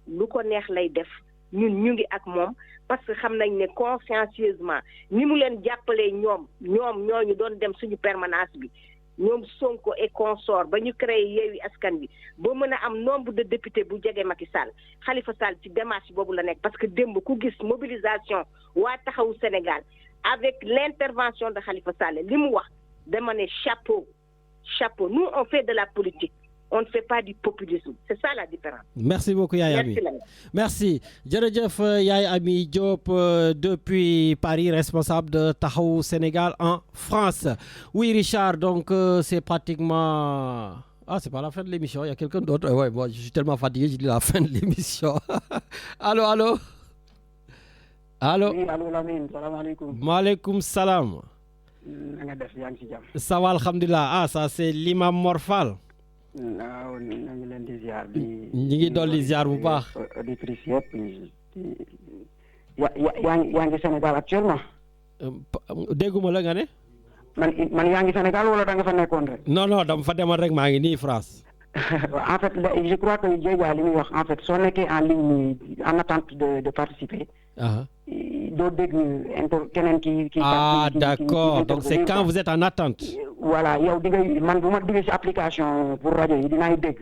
lu ko neex lay def ñun ñu ngi ak moom parce que xam nañ ne consciencieusement ni mu leen jàppalee ñoom ñooñu doon dem suñu permanence bi ñoom Sonko et consort ba ñu créé Yewwi Askan Wi ba mën a am nombre de députés bu jege Macky Sall Khalifa Sall ci démarche boobu la nekk parce que démb ku gis mobilisation waa taxawu Sénégal avec l'intervention de Khalifa Sall li mu wax dama ne chapeau nous on fait de la politique on ne fait pas du populisme c'est ça la différence. Merci beaucoup Yaye Amy. Merci jërëjëf Yaye Amy Diop depuis Paris, responsable de Taxawu Sénégal en France. Oui Richard, donc c'est pratiquement c'est pas la fin de l'émission, il y a quelqu'un d'autre. Ouais, moi je suis tellement fatigué, je dis la fin de l'émission. Allô. Oui, allô Lamine, salaamaaleykum. Maaleykum salaam. Na nga def yaa ngi ci jàmm. Ça va alhamdulilah. Ça c'est l'imam Mor Fall. waaw ñu ngi leen di ziar bi. ñu ngi dolli ziar bu baax. auditrice yëpp yaa ngi Sénégal actuellement. dégguma la nga ne. man yaa ngi Sénégal wala da nga fa nekkoon rek. non dama fa demoon rek maa ngi nii France. En fait je crois que Diédia li muy wax en fait soo nekkee en ligne en attente de participer. doo dégg keneen ki. D'accord, donc c'est quand vous êtes en attente. Voilà yow di ngay man bu ma duggee ci application pour rajo yi dinaay dégg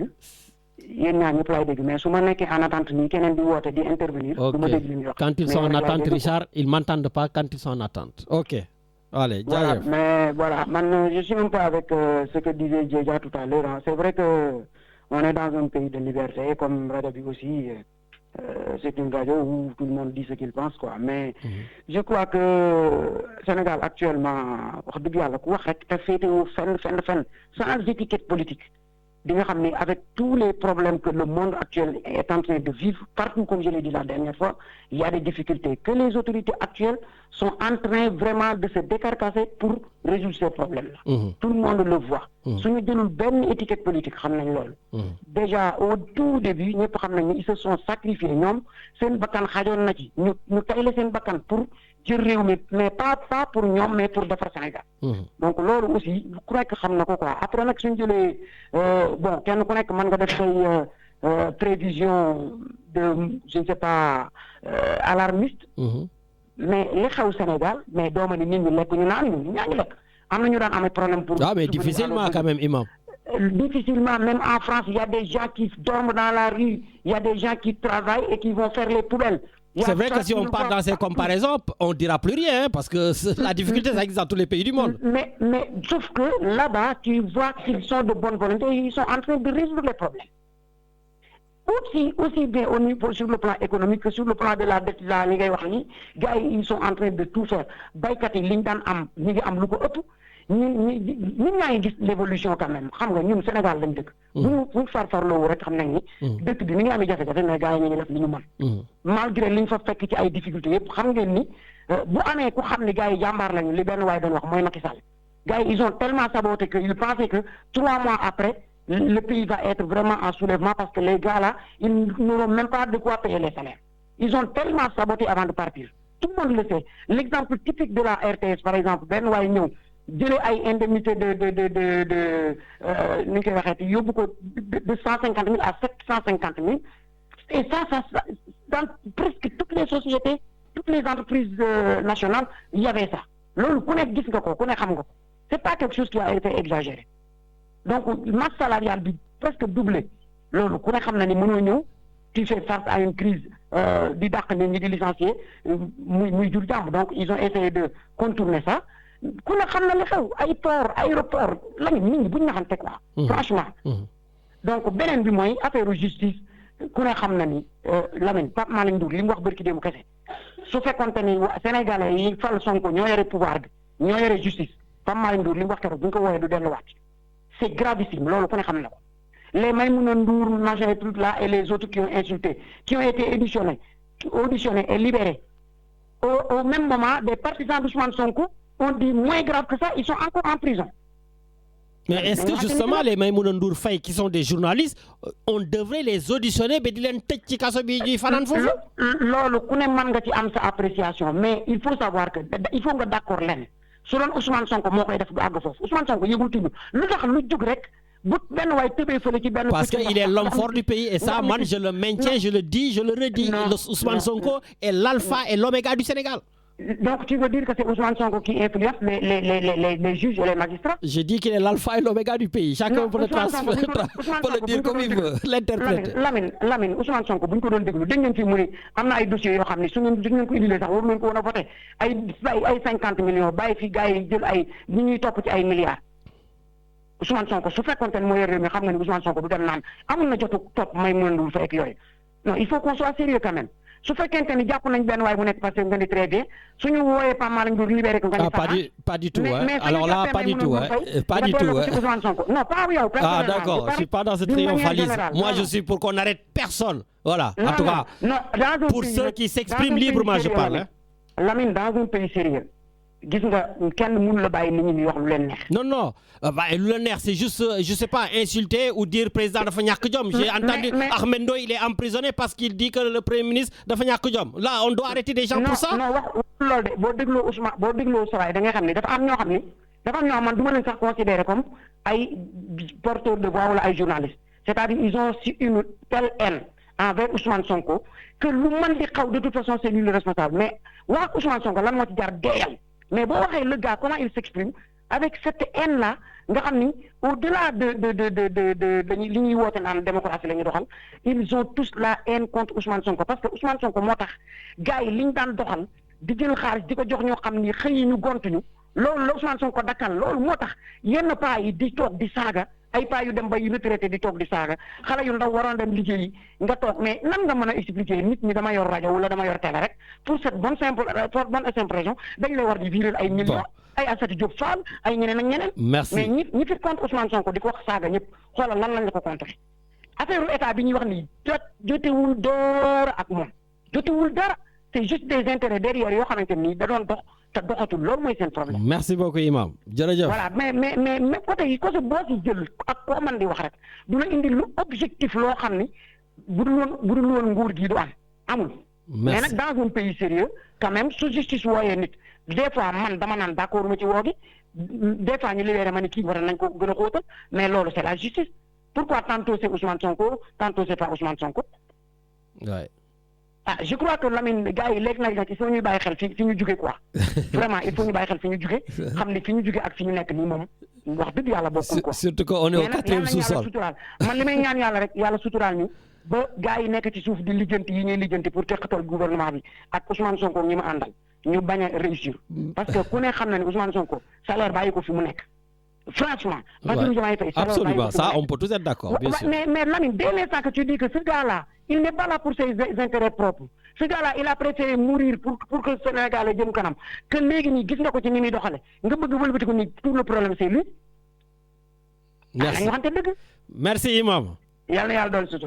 yéen ñaar ñëpp laay dégg mais su ma nekkee en attente nii keneen di woote di intervenir. Ok, quand ils sont en attente Richard ils m'entendent pas quand ils sont en attente. Ok, allez jaajëf. Voilà, mais voilà man je suis un peu avec ce que disait Diédia tout à l'heure. C'est vrai que on est dans un pays de liberté comme rajo bi aussi. C'est une radio où tout le monde dit ce qu'il pense quoi mais je crois que Sénégal actuellement wax dëgg yàlla ku wax rek te féetewoo fenn sans étiquette politique di nga xam ne avec tous les problèmes que le monde actuel est en train de vivre partout comme je l'ai dit la dernière fois il y a des difficultés que les autorités actuelles sont en train vraiment de se décarcasser pour résoudre ces problèmes-là. Tout le monde le voit. suñu jëlul benn étiquette politique xam nañ loolu. Déjà au tout début ñëpp xam nañ ni ils se sont sacrifiés ñoom seen bakkan xajoon na ci ñu tayle seen bakkan pour jël réew mi mais pas pour ñoom mais pour defar Sénégal. Donc loolu aussi ku nekk xam na ko quoi après nag suñu jëlee bon kenn ku nekk mën nga def say prévision de je ne sais pas alarmiste. Mais li xew Sénégal mais dooma ni nit ñi lekk ñu naan ñu ñaa ngi lekk am na ñu daan amee problème pour. Mais difficilement quand même imam. Difficilement même en France il y a des gens qui dorment dans la rue il y a des gens qui travaillent et qui vont faire les poubelles. C'est vrai que si on part dans ces comparaisons on dira plus rien parce que la difficulté ça existe dans tous les pays du monde. Mais sauf que là-bas tu vois qu'ils sont de bonne volonté ils sont en train de résoudre les problèmes. Aussi bien au niveau sur le plan économique que sur le plan de la dette la li ngay wax ni gars yi ils sont en train de tout faire baykat yi liñ daan am ñi ngi am lu ko ëpp ñun ñaa ngi gis l'évolution quand même xam nga ñun Sénégal lañ dëkk buñ farfarloowu rek xam nañ ni dëkk bi mi ngi amee jafe-jafe mais gars yi ñu ngi def li ñu mën malgré liñ fa fekk ci ay difficultés yëpp xam ngeen ni bu amee ku xam ni gars yi jàmbaar lañu li benn waaye doon wax mooy Macky Sall gars yi ils ont tellement saboté que ils pensaient que 3 mois après le pays va être vraiment en soulèvement parce que les gars là ils n'auront même pas de quoi payer les salaires. Ils ont tellement saboté avant de partir. Tout le monde le sait. L'exemple typique de la RTS par exemple benn waay ñëw jëlee ay indemnité de ni ñu koy waxee yóbbu ko de 150 000 à 750 000 et ça dans presque toutes les sociétés toutes les entreprises nationales il y avait ça loolu ku nekk gis nga ko ku ne xam nga ko c'est pas quelque chose qui a été exagéré. Donc masse salariale bi presque doublé loolu ku ne xam na ni mënoo ñëw tu fais face à une crise di dàq nit ñi di licencier muy jur jàmm donc ils ont essayé de contourner ça ku ne xam na li xew ay port aéroport lañu nit ñi bu ñu naxante quoi franchement donc beneen bi mooy affaire justice ku ne xam na ni Lamine Pape Malick Ndour li mu wax bërki démb kese su fekkonte ni Sénégalais yi fal Sonko ñoo yore pouvoir bi ñoo yore justice Pape Malick Ndour li mu wax keroog bu ñu ko woowee du delluwaat c'est gravissime loolu ku ne xam na ko les Maïmouna Ndour machin et truc là et les autres qui ont insulté qui ont été auditionnés et libérés au même moment des partisans d'Ousmane Sonko ont dit moins grave que ça ils sont encore en prison. Mais est-ce que justement les Maïmouna Ndour Faye qui sont des journalistes on devrait les auditionner ba di leen tëj ci kaso bi ñuy fanaan foofu. loolu ku ne mën nga ci am sa appréciation mais il faut savoir que il faut nga d'accord lenn su doon Ousmane Sonko moo koy def du àgg foofu Ousmane Sonko yëgul tiñu lu tax lu jug rek bu benn waay tëbee fële ci benn. parce que il est l'homme fort du pays et ça man je le maintiens je le dis je le redis. Ousmane Sonko est l'alpha et l'oméga du Sénégal. Donc tu veux dire que c'est Ousmane Sonko qui influence les juges et les magistrats? Je dis qu'il est l'alpha et l'oméga du pays. Chacun peut le dire comme il veut, l'interpréter. Lamine Ousmane Sonko bu ñu ko doon déglu dégg ngeen fi mu ne am na ay dossiers yoo xam ne su ngeen ko indilee sax war nañu ko woon a voté ay 50 millions bàyyi fi gars yi jël ay ñi ñuy topp ci ay milliards. Ousmane Sonko su fekkoonte ne mooy réew mi xam nga ni Ousmane Sonko du dem naan amul na jotu topp may mën lu fekk yooyu non il faut qu'on soit sérieux quand même. su fekkente ni jàpp nañ benn waay bu nekk parce que nga di très bien suñu wooyee Pape Malick Ndour libéré ko nga ni pas du tout alors là pas du tout pas du tout non pas yow ah d'accord je suis pas dans ce triomphalisme moi je suis pour qu'on n'arrête personne voilà en tout cas pour ceux qui s'expriment librement je parle Lamine dans un pays sérieux gis nga kenn mënu la bàyyi nit ñi di wax lu leen neex. non lu leen neex c'est juste je sais pas insulter ou dire président dafa ñàkk jom. J'ai entendu Ahmed Ndoye il est emprisonné parce qu'il dit que le premier ministre dafa ñàkk jom là on doit arrêter des gens pour ça. non wax loolu de boo dégloo Ousmane boo dégloo Sowaay da nga xam ne dafa am ñoo xam ne man du ma leen sax considérer comme ay porteurs de voix wala ay journalistes c'est-à-dire ils ont une telle haine envers Ousmane Sonko que lu mën di xaw de toute façon c'est lui le responsable mais waa Ousmane Sonko lan moo ci jar deeyal. Mais bon, le gars, comment il s'exprime avec cette haine-là, au-delà de l'Union démocratie, ils ont tous la haine contre Ousmane Sonko. Parce que Ousmane Sonko, gars, il dan doxal di jël xaalis di ko jox ñoo xam ni xëy ñu gontuñu loolu Ousmane Sonko dakkal loolu moo tax yenn paa yi di toog di saaga ay paa yu dem bay retraité di toog di saaga xale yu ndaw waroon dem liggéeyi nga toog mais nan nga mën a expliquer nit ñi dama yor rajo wala dama yor télé rek pour cette bonne et simple raison dañ lay war di virer ay millions ay Aïssatou Diop Fall ay ñeneen ak ñeneen. merci mais ñi fi contre Ousmane Sonko di ko wax saaga ñëpp xoolal lan lañ la ko contre affaire état bi ñuy wax nii jotewul dara ak moom jotewul dara c'est juste des intérêts derrière yoo xamante ni da doon dox te doxatul loolu mooy seen problème. merci beaucoup Imam jërëjëf. voilà mais côté yi côté boo si jël ak koo mën di wax rek du la indi lu objectif loo xam ni bu dul woon nguur gi du amul. mais nag dans un pays sérieux quand même su justice wooyee nit des fois man dama naan d'accord ma ci woo gi des fois ñu libéré ma ni kii war nañ ko gën a xóotal mais loolu c'est la justice pourquoi tantôt c'est Ousmane Sonko tantôt c'est pas Ousmane Sonko. waay. Je crois que Lamine gars yi léegi nag il faut ñu bàyyi xel fi ñu jugee quoi vraiment il faut ñu bàyyi xel fi ñu jugee xam ne fi ñu jugee ak fi ñu nekk nii moom wax dëgg yàlla bokkul quoi. surtout que on est au 4e sous-sol. man li may ñaan yàlla rek yàlla suturaal ñu ba gars yi nekk ci suuf di lijjanti yi ñuy lijjanti pour teqatal gouvernement bi ak Ousmane Sonko ñi ma àndal ñu bañ a réussir parce que ku ne xam na ne Ousmane Sonko salaire bàyyi ko fi mu nekk. Franchement, absolument, ça on peut tous être d'accord, bien sûr. Mais Lamine, dès l'instant que tu dis que ce gars-là, il n'est pas là pour ses intérêts propres. Ce gars-là, il a préféré mourir pour que le Sénégal ait kanam. Que les gens qui sont ni mi doxale. Nga bëgg wëlbati ko ni tout le problème c'est lui. Merci. Merci Imam.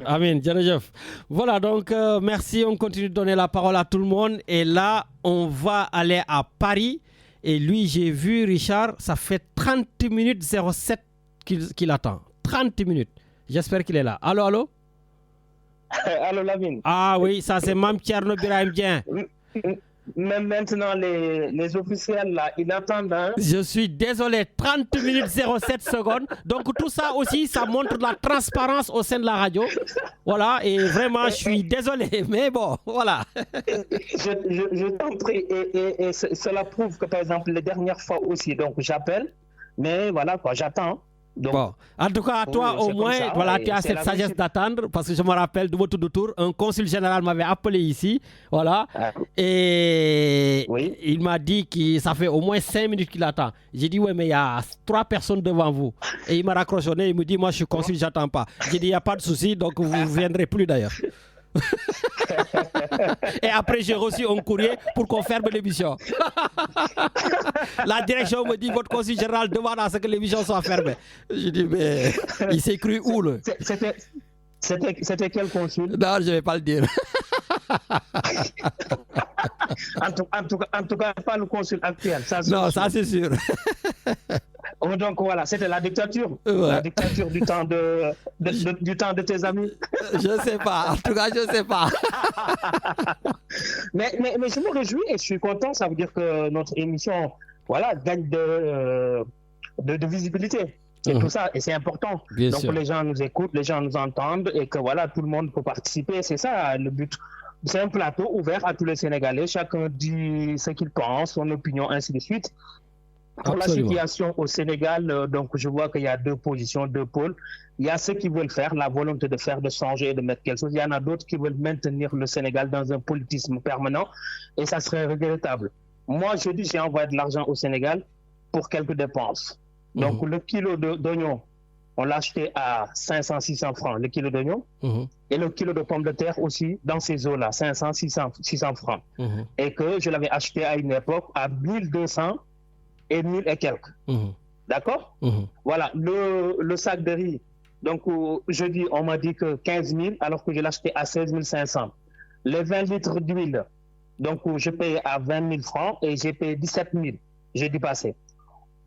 Amen, jërëjëf. Voilà, donc merci, on continue de donner la parole à tout le monde et là, on va aller à Paris. Et lui, j'ai vu, Richard, ça fait 30 minutes 07 qu'il attend. 30 minutes. J'espère qu'il est là. Allô, allô? Allô, Lamine. Ah oui, ça c'est Mam Thierno Birahim Dieng. Même maintenant, les officiels, là, ils attendent. Hein? Je suis désolé, 30 minutes 07 secondes. Donc tout ça aussi, ça montre de la transparence au sein de la radio. Voilà, et vraiment, je suis désolé, mais bon, voilà. Je t'en prie, et cela prouve que, par exemple, les dernières fois aussi, donc j'appelle, mais voilà, quoi, j'attends. Donc, bon, en tout cas, toi, au moins, ça, voilà, tu as cette sagesse d'attendre, parce que je me rappelle de votre tour, un consul général m'avait appelé ici, voilà, et il m'a dit que ça fait au moins 5 minutes qu'il attend. J'ai dit, ouais, mais il y a 3 personnes devant vous. Et il m'a raccrochonné, il me dit, moi, je suis consul, j'attends pas. J'ai dit, il n'y a pas de souci, donc vous ne viendrez plus d'ailleurs. Et après, j'ai reçu un courrier pour qu'on ferme l'émission. La direction me dit, votre consul général demande à ce que l'émission soit fermée. Je dis, mais il s'est cru où le... C'était quel consul? Non, je ne vais pas le dire. en tout cas, pas le consul actuel. Ça, non, ça c'est sûr. Donc voilà, c'était la dictature. Ouais. La dictature du temps de tes amis. Je ne sais pas. En tout cas, je ne sais pas. mais je me réjouis et je suis content. Ça veut dire que notre émission, voilà, gagne de visibilité. Et tout ça, et c'est important. Bien donc sûr. Les gens nous écoutent, les gens nous entendent et que voilà, tout le monde peut participer. C'est ça le but. C'est un plateau ouvert à tous les Sénégalais. Chacun dit ce qu'il pense, son opinion, ainsi de suite. Pour Absolument. La situation au Sénégal, donc je vois qu'il y a 2 positions, 2 pôles. Il y a ceux qui veulent faire, la volonté de faire, de changer, de mettre quelque chose. Il y en a d'autres qui veulent maintenir le Sénégal dans un politisme permanent et ça serait regrettable. Moi, je dis, j'ai envoyé de l'argent au Sénégal pour quelques dépenses. Donc le kilo d'oignon, on l'a acheté à 500-600 francs, le kilo d'oignon. Et le kilo de pommes de terre aussi, dans ces eaux-là, 500-600 francs. Et que je l'avais acheté à une époque à 1200 et 1000 et quelques. D'accord. Voilà, le sac de riz. Donc, jeudi, on m'a dit que 15 000, alors que je l'ai acheté à 16 500. Les 20 litres d'huile, donc je paye à 20 000 francs et j'ai payé 17 000 jeudi passé.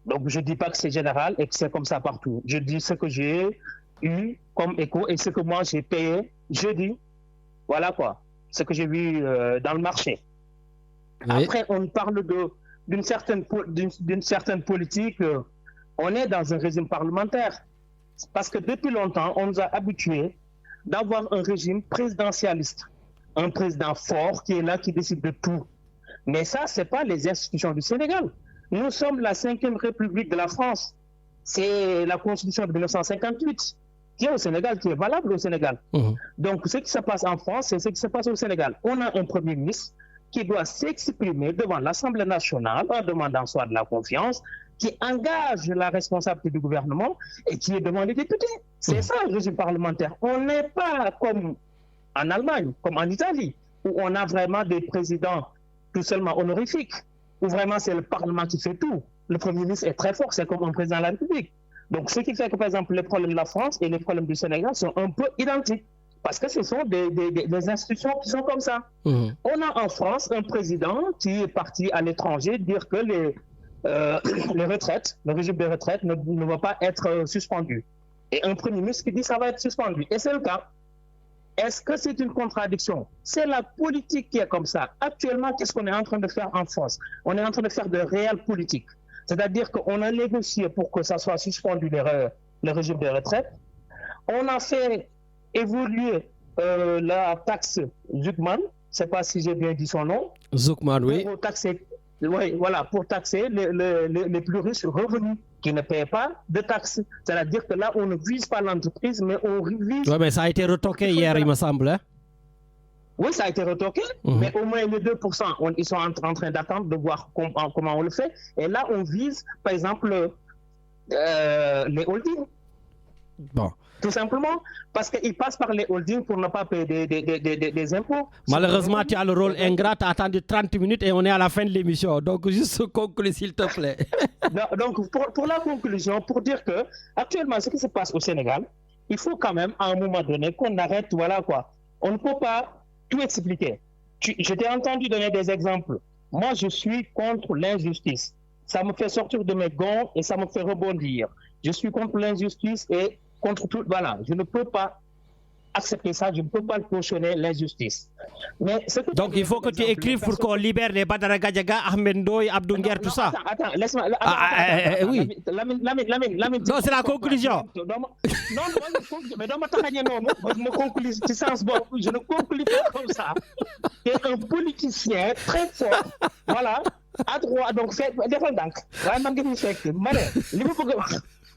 Donc, je ne dis pas que c'est général et que c'est comme ça partout. Je dis ce que j'ai eu comme écho et ce que moi j'ai payé jeudi. Voilà quoi, ce que j'ai vu dans le marché. Oui. Après, on parle d'une certaine politique. On est dans un régime parlementaire. Parce que depuis longtemps, on nous a habitués d'avoir un régime présidentialiste. Un président fort qui est là, qui décide de tout. Mais ça, ce n'est pas les institutions du Sénégal. Nous sommes la 5e République de la France. C'est la Constitution de 1958 qui est au Sénégal, qui est valable au Sénégal. Donc, ce qui se passe en France, c'est ce qui se passe au Sénégal. On a un Premier ministre qui doit s'exprimer devant l'Assemblée nationale en demandant soit de la confiance, qui engage la responsabilité du gouvernement et qui est devant les députés. C'est ça le régime parlementaire. On n'est pas comme en Allemagne, comme en Italie, où on a vraiment des présidents tout seulement honorifiques, où vraiment c'est le Parlement qui fait tout. Le Premier ministre est très fort, c'est comme un président de la République. Donc ce qui fait que, par exemple, les problèmes de la France et les problèmes du Sénégal sont un peu identiques, parce que ce sont des institutions qui sont comme ça. On a en France un président qui est parti à l'étranger dire que les retraites, le régime des retraites ne va pas être suspendu. Et un Premier ministre qui dit que ça va être suspendu. Et c'est le cas. Est-ce que c'est une contradiction? C'est la politique qui est comme ça. Actuellement, qu'est-ce qu'on est en train de faire en France? On est en train de faire de réelle politique. C'est-à-dire qu'on a négocié pour que ça soit suspendu le régime des retraites. On a fait évoluer la taxe Zuckman. Je ne sais pas si j'ai bien dit son nom. Zuckman, oui. Pour taxer, pour taxer les plus riches revenus qui ne paient pas de taxes. C'est-à-dire que là, on ne vise pas l'entreprise, mais on vise... Oui, mais ça a été retoqué hier, il me semble. Hein? Oui, ça a été retoqué, mais au moins les 2%, ils sont en train d'attendre de voir comment on le fait. Et là, on vise, par exemple, les holdings. Bon. Tout simplement parce qu'ils passent par les holdings pour ne pas payer des impôts. Malheureusement, tu as le rôle ingrat, tu as attendu 30 minutes et on est à la fin de l'émission. Donc, juste conclure, s'il te plaît. Donc, pour la conclusion, pour dire que actuellement, ce qui se passe au Sénégal, il faut quand même, à un moment donné, qu'on arrête, voilà quoi. On ne peut pas tout expliquer. Je t'ai entendu donner des exemples. Moi, je suis contre l'injustice. Ça me fait sortir de mes gonds et ça me fait rebondir. Je suis contre l'injustice et contre tout, voilà, je ne peux pas accepter ça, je ne peux pas cautionner l'injustice. Donc il faut que tu écrives pour qu'on libère les Badara Gadiaga, Ahmed Ndoye, Abdou Nguer, tout ça. Attends, laisse-moi. Oui. Lamine. Non, c'est la conclusion. Non, mais dans ma taille, non, je ne conclue je ne conclue pas comme ça. Tu es un politicien très fort, voilà, à droite, donc défends donc.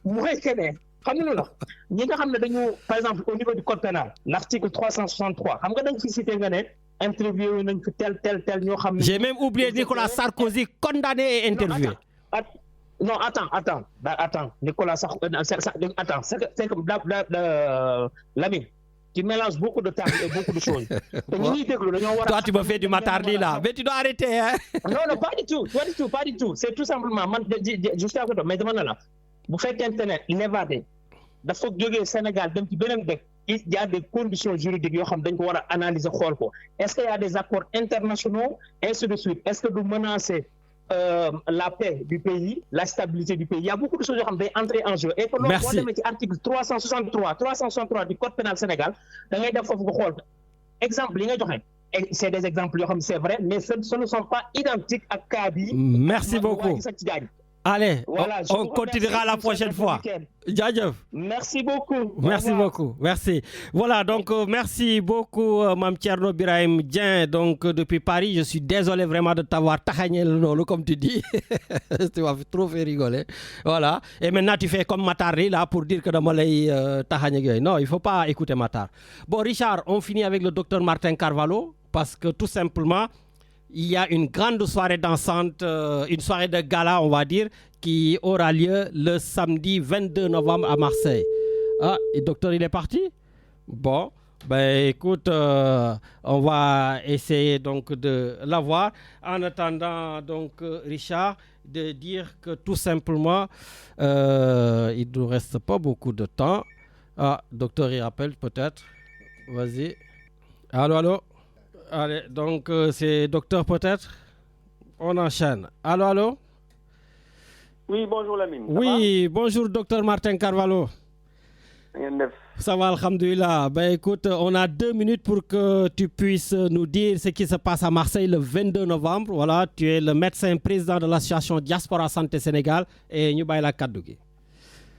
mooy que ne xam nga lu la ñi nga xam ne dañu par exemple au niveau du code pénal l'article 363 xam nga dañ fi cité nga ne interviewé nañ fi tel ñoo xam ne. J'ai même oublié Nicolas Sarkozy condamné et interviewé. Non, attends, Nicolas Sarkozy, attends, c'est comme Lamine, tu mélanges beaucoup de termes et beaucoup de choses. Toi, tu me fais du matardi là, mais tu dois arrêter. Hein? Non, pas du tout. C'est tout simplement, je suis à côté, mais demande là, vous faites Internet, l'évadé, il faut que le Sénégal, il y a des conditions juridiques yoo xam dañ ko war a analyser xool ko est-ce qu'il y a des accords internationaux ainsi de suite est-ce que du menacer la paix du pays, la stabilité du pays. Il y a beaucoup de choses qui vont entrer en jeu. Et pour nous, on met l'article 363 du Code pénal Sénégal, exemple, c'est des exemples, c'est vrai, mais ce ne sont pas identiques à Kabi. Merci beaucoup. Allez, voilà, on continuera la prochaine fois. Merci beaucoup. Merci. Voilà, donc merci beaucoup, Mme Thierno Birahim Dien, donc depuis Paris. Je suis désolé vraiment de t'avoir tahagné le nom, comme tu dis. Tu m'as trop fait rigoler. Voilà. Et maintenant, tu fais comme Matari là pour dire que dans Malay tahagné. Non, il ne faut pas écouter Matar. Bon, Richard, on finit avec le docteur Martin Carvalho parce que tout simplement, il y a une grande soirée dansante, une soirée de gala, on va dire, qui aura lieu le samedi 22 novembre à Marseille. Ah, et le docteur, il est parti? Bon, ben écoute, on va essayer donc de l'avoir. En attendant, donc, Richard, de dire que tout simplement, il ne nous reste pas beaucoup de temps. Ah, docteur, il rappelle peut-être. Vas-y. Allô? Allez, donc c'est docteur peut-être. On enchaîne. Allô? Oui, bonjour Lamine. Oui, bonjour docteur Martin Carvalho. Ça va, alhamdoulilah. Ben écoute, on a 2 minutes pour que tu puisses nous dire ce qui se passe à Marseille le 22 novembre. Voilà, tu es le médecin président de l'association Diaspora Santé Sénégal et nous la Kadougi.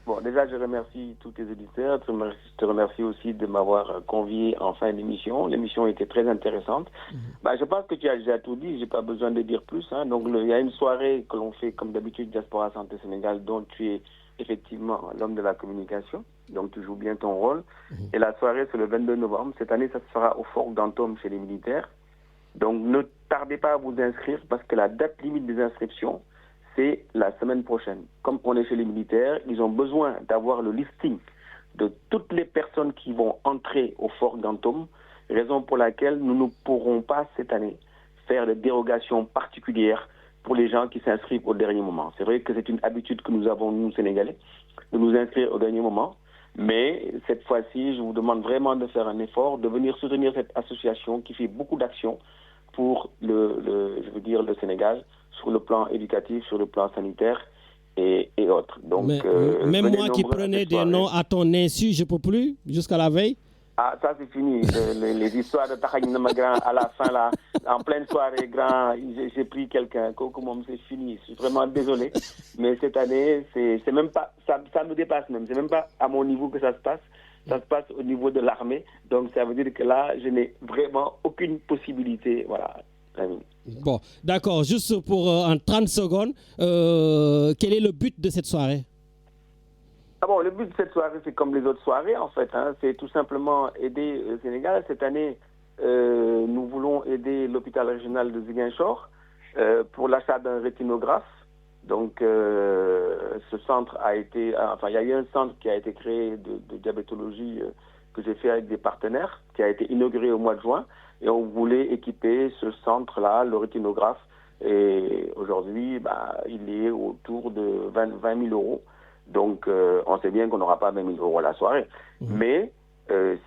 Bon, déjà, je remercie tous tes éditeurs. Je te remercie aussi de m'avoir convié en fin d'émission. L'émission était très intéressante. Je pense que tu as déjà tout dit. Je n'ai pas besoin de dire plus. Hein. Donc, il y a une soirée que l'on fait, comme d'habitude, Diaspora Santé Sénégal, dont tu es effectivement l'homme de la communication. Donc, tu joues bien ton rôle. Et la soirée, c'est le 22 novembre. Cette année, ça se fera au Fort d'Antôme chez les militaires. Donc, ne tardez pas à vous inscrire parce que la date limite des inscriptions, c'est la semaine prochaine. Comme on est chez les militaires, ils ont besoin d'avoir le listing de toutes les personnes qui vont entrer au Fort d'Antôme, raison pour laquelle nous ne pourrons pas cette année faire de dérogations particulières pour les gens qui s'inscrivent au dernier moment. C'est vrai que c'est une habitude que nous avons, nous, Sénégalais, de nous inscrire au dernier moment, mais cette fois-ci, je vous demande vraiment de faire un effort, de venir soutenir cette association qui fait beaucoup d'actions pour le Sénégal, sur le plan éducatif, sur le plan sanitaire et autres. Donc, même moi qui prenais des noms à ton insu, je ne peux plus jusqu'à la veille. Ah, ça c'est fini. Les histoires de Tahani Namagran à la fin, là, en pleine soirée, j'ai pris quelqu'un. C'est fini. Je suis vraiment désolé. Mais cette année, c'est même pas, ça me dépasse même. C'est même pas à mon niveau que ça se passe. Ça se passe au niveau de l'armée. Donc ça veut dire que là, je n'ai vraiment aucune possibilité. Voilà. Bon, d'accord. Juste pour en 30 secondes, quel est le but de cette soirée? Le but de cette soirée, c'est comme les autres soirées, en fait. Hein, c'est tout simplement aider le Sénégal. Cette année, nous voulons aider l'hôpital régional de Ziguinchor pour l'achat d'un rétinographe. Donc, ce centre a été... il y a eu un centre qui a été créé de diabétologie que j'ai fait avec des partenaires, qui a été inauguré au mois de juin. Et on voulait équiper ce centre-là, le rétinographe. Et aujourd'hui, il est autour de 20 000 euros. Donc, on sait bien qu'on n'aura pas 20 000 euros à la soirée. Mais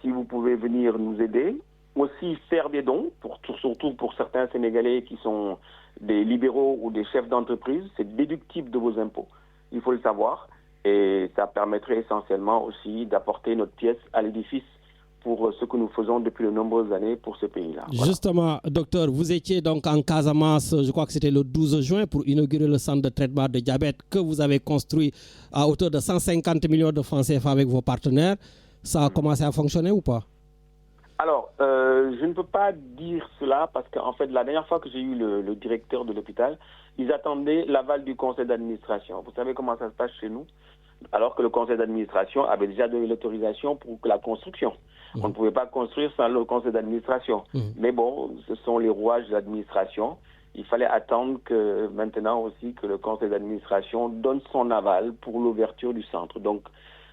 si vous pouvez venir nous aider, aussi faire des dons, surtout pour certains Sénégalais qui sont des libéraux ou des chefs d'entreprise, c'est déductible de vos impôts. Il faut le savoir. Et ça permettrait essentiellement aussi d'apporter notre pièce à l'édifice pour ce que nous faisons depuis de nombreuses années pour ce pays-là. Voilà. Justement, docteur, vous étiez donc en Casamance, je crois que c'était le 12 juin, pour inaugurer le centre de traitement de diabète que vous avez construit à hauteur de 150 millions de francs CFA avec vos partenaires. Ça a commencé à fonctionner ou pas? Alors, je ne peux pas dire cela parce qu'en fait, la dernière fois que j'ai eu le directeur de l'hôpital, ils attendaient l'aval du conseil d'administration. Vous savez comment ça se passe chez nous? alors que le conseil d'administration avait déjà donné l'autorisation pour la construction. On ne pouvait pas construire sans le conseil d'administration. Mais bon, ce sont les rouages de l'administration. Il fallait attendre que maintenant aussi que le conseil d'administration donne son aval pour l'ouverture du centre. Donc,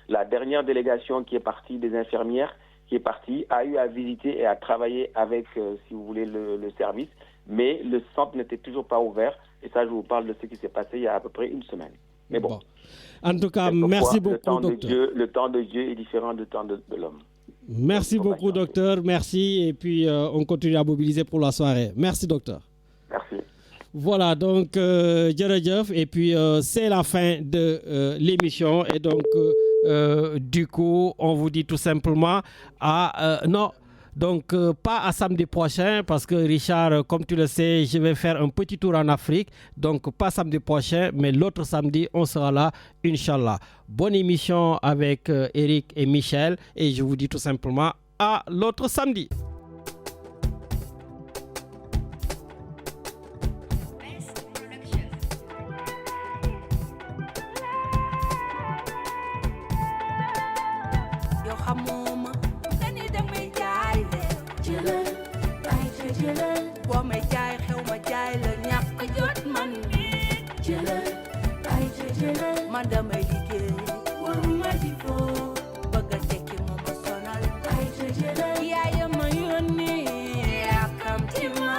la dernière délégation qui est partie, des infirmières, qui est partie, a eu à visiter et à travailler avec, si vous voulez, le service. Mais le centre n'était toujours pas ouvert. Et ça, je vous parle de ce qui s'est passé il y a à peu près une semaine. Mais bon. En tout cas, merci beaucoup, docteur. Le temps de Dieu est différent du temps de l'homme. Merci beaucoup, docteur. Merci. Et puis, on continue à mobiliser pour la soirée. Merci, docteur. Merci. Voilà, donc, Djeredjeuf. Et puis, c'est la fin de l'émission. Et donc, du coup, on vous dit tout simplement non. Donc, pas à samedi prochain, parce que Richard, comme tu le sais, je vais faire un petit tour en Afrique. Donc, pas samedi prochain, mais l'autre samedi, on sera là, Inch'Allah. Bonne émission avec Eric et Michel. Et je vous dis tout simplement à l'autre samedi. Madame Elike, waruma difo, baga teki mama sonal. Ay jejele, ya mayoni, akam tima.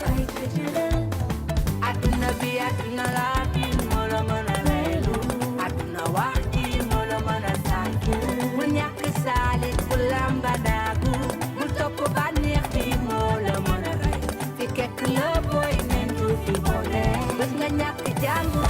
Ay jejele, aduna bi aduna la bin mola mana relu, aduna wahdi mola mana sanku. Munyak salit bulamba dagu, mutopo banir bi mola mana ray. Fikek le boy nendu fi bole, bes nganyak jamu.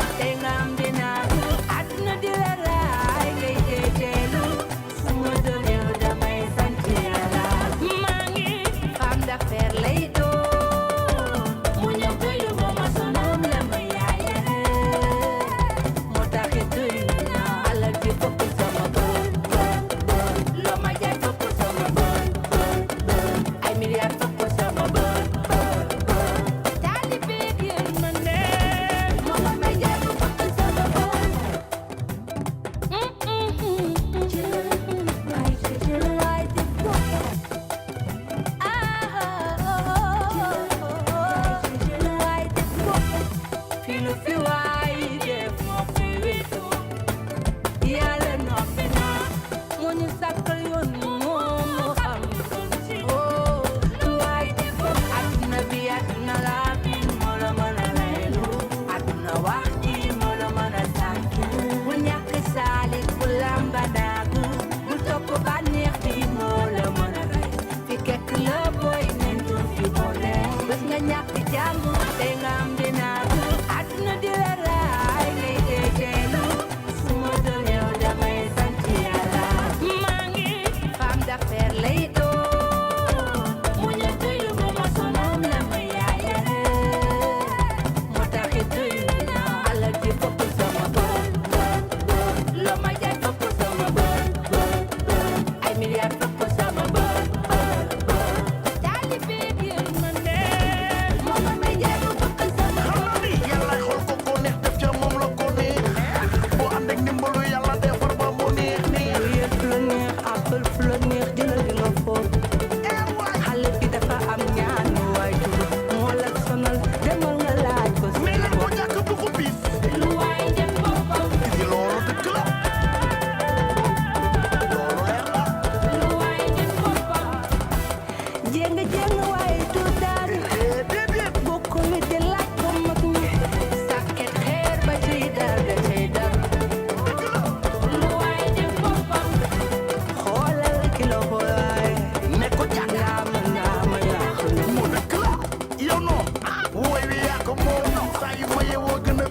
Woy wi yaa ko moom saa yu ma yeewoo gën a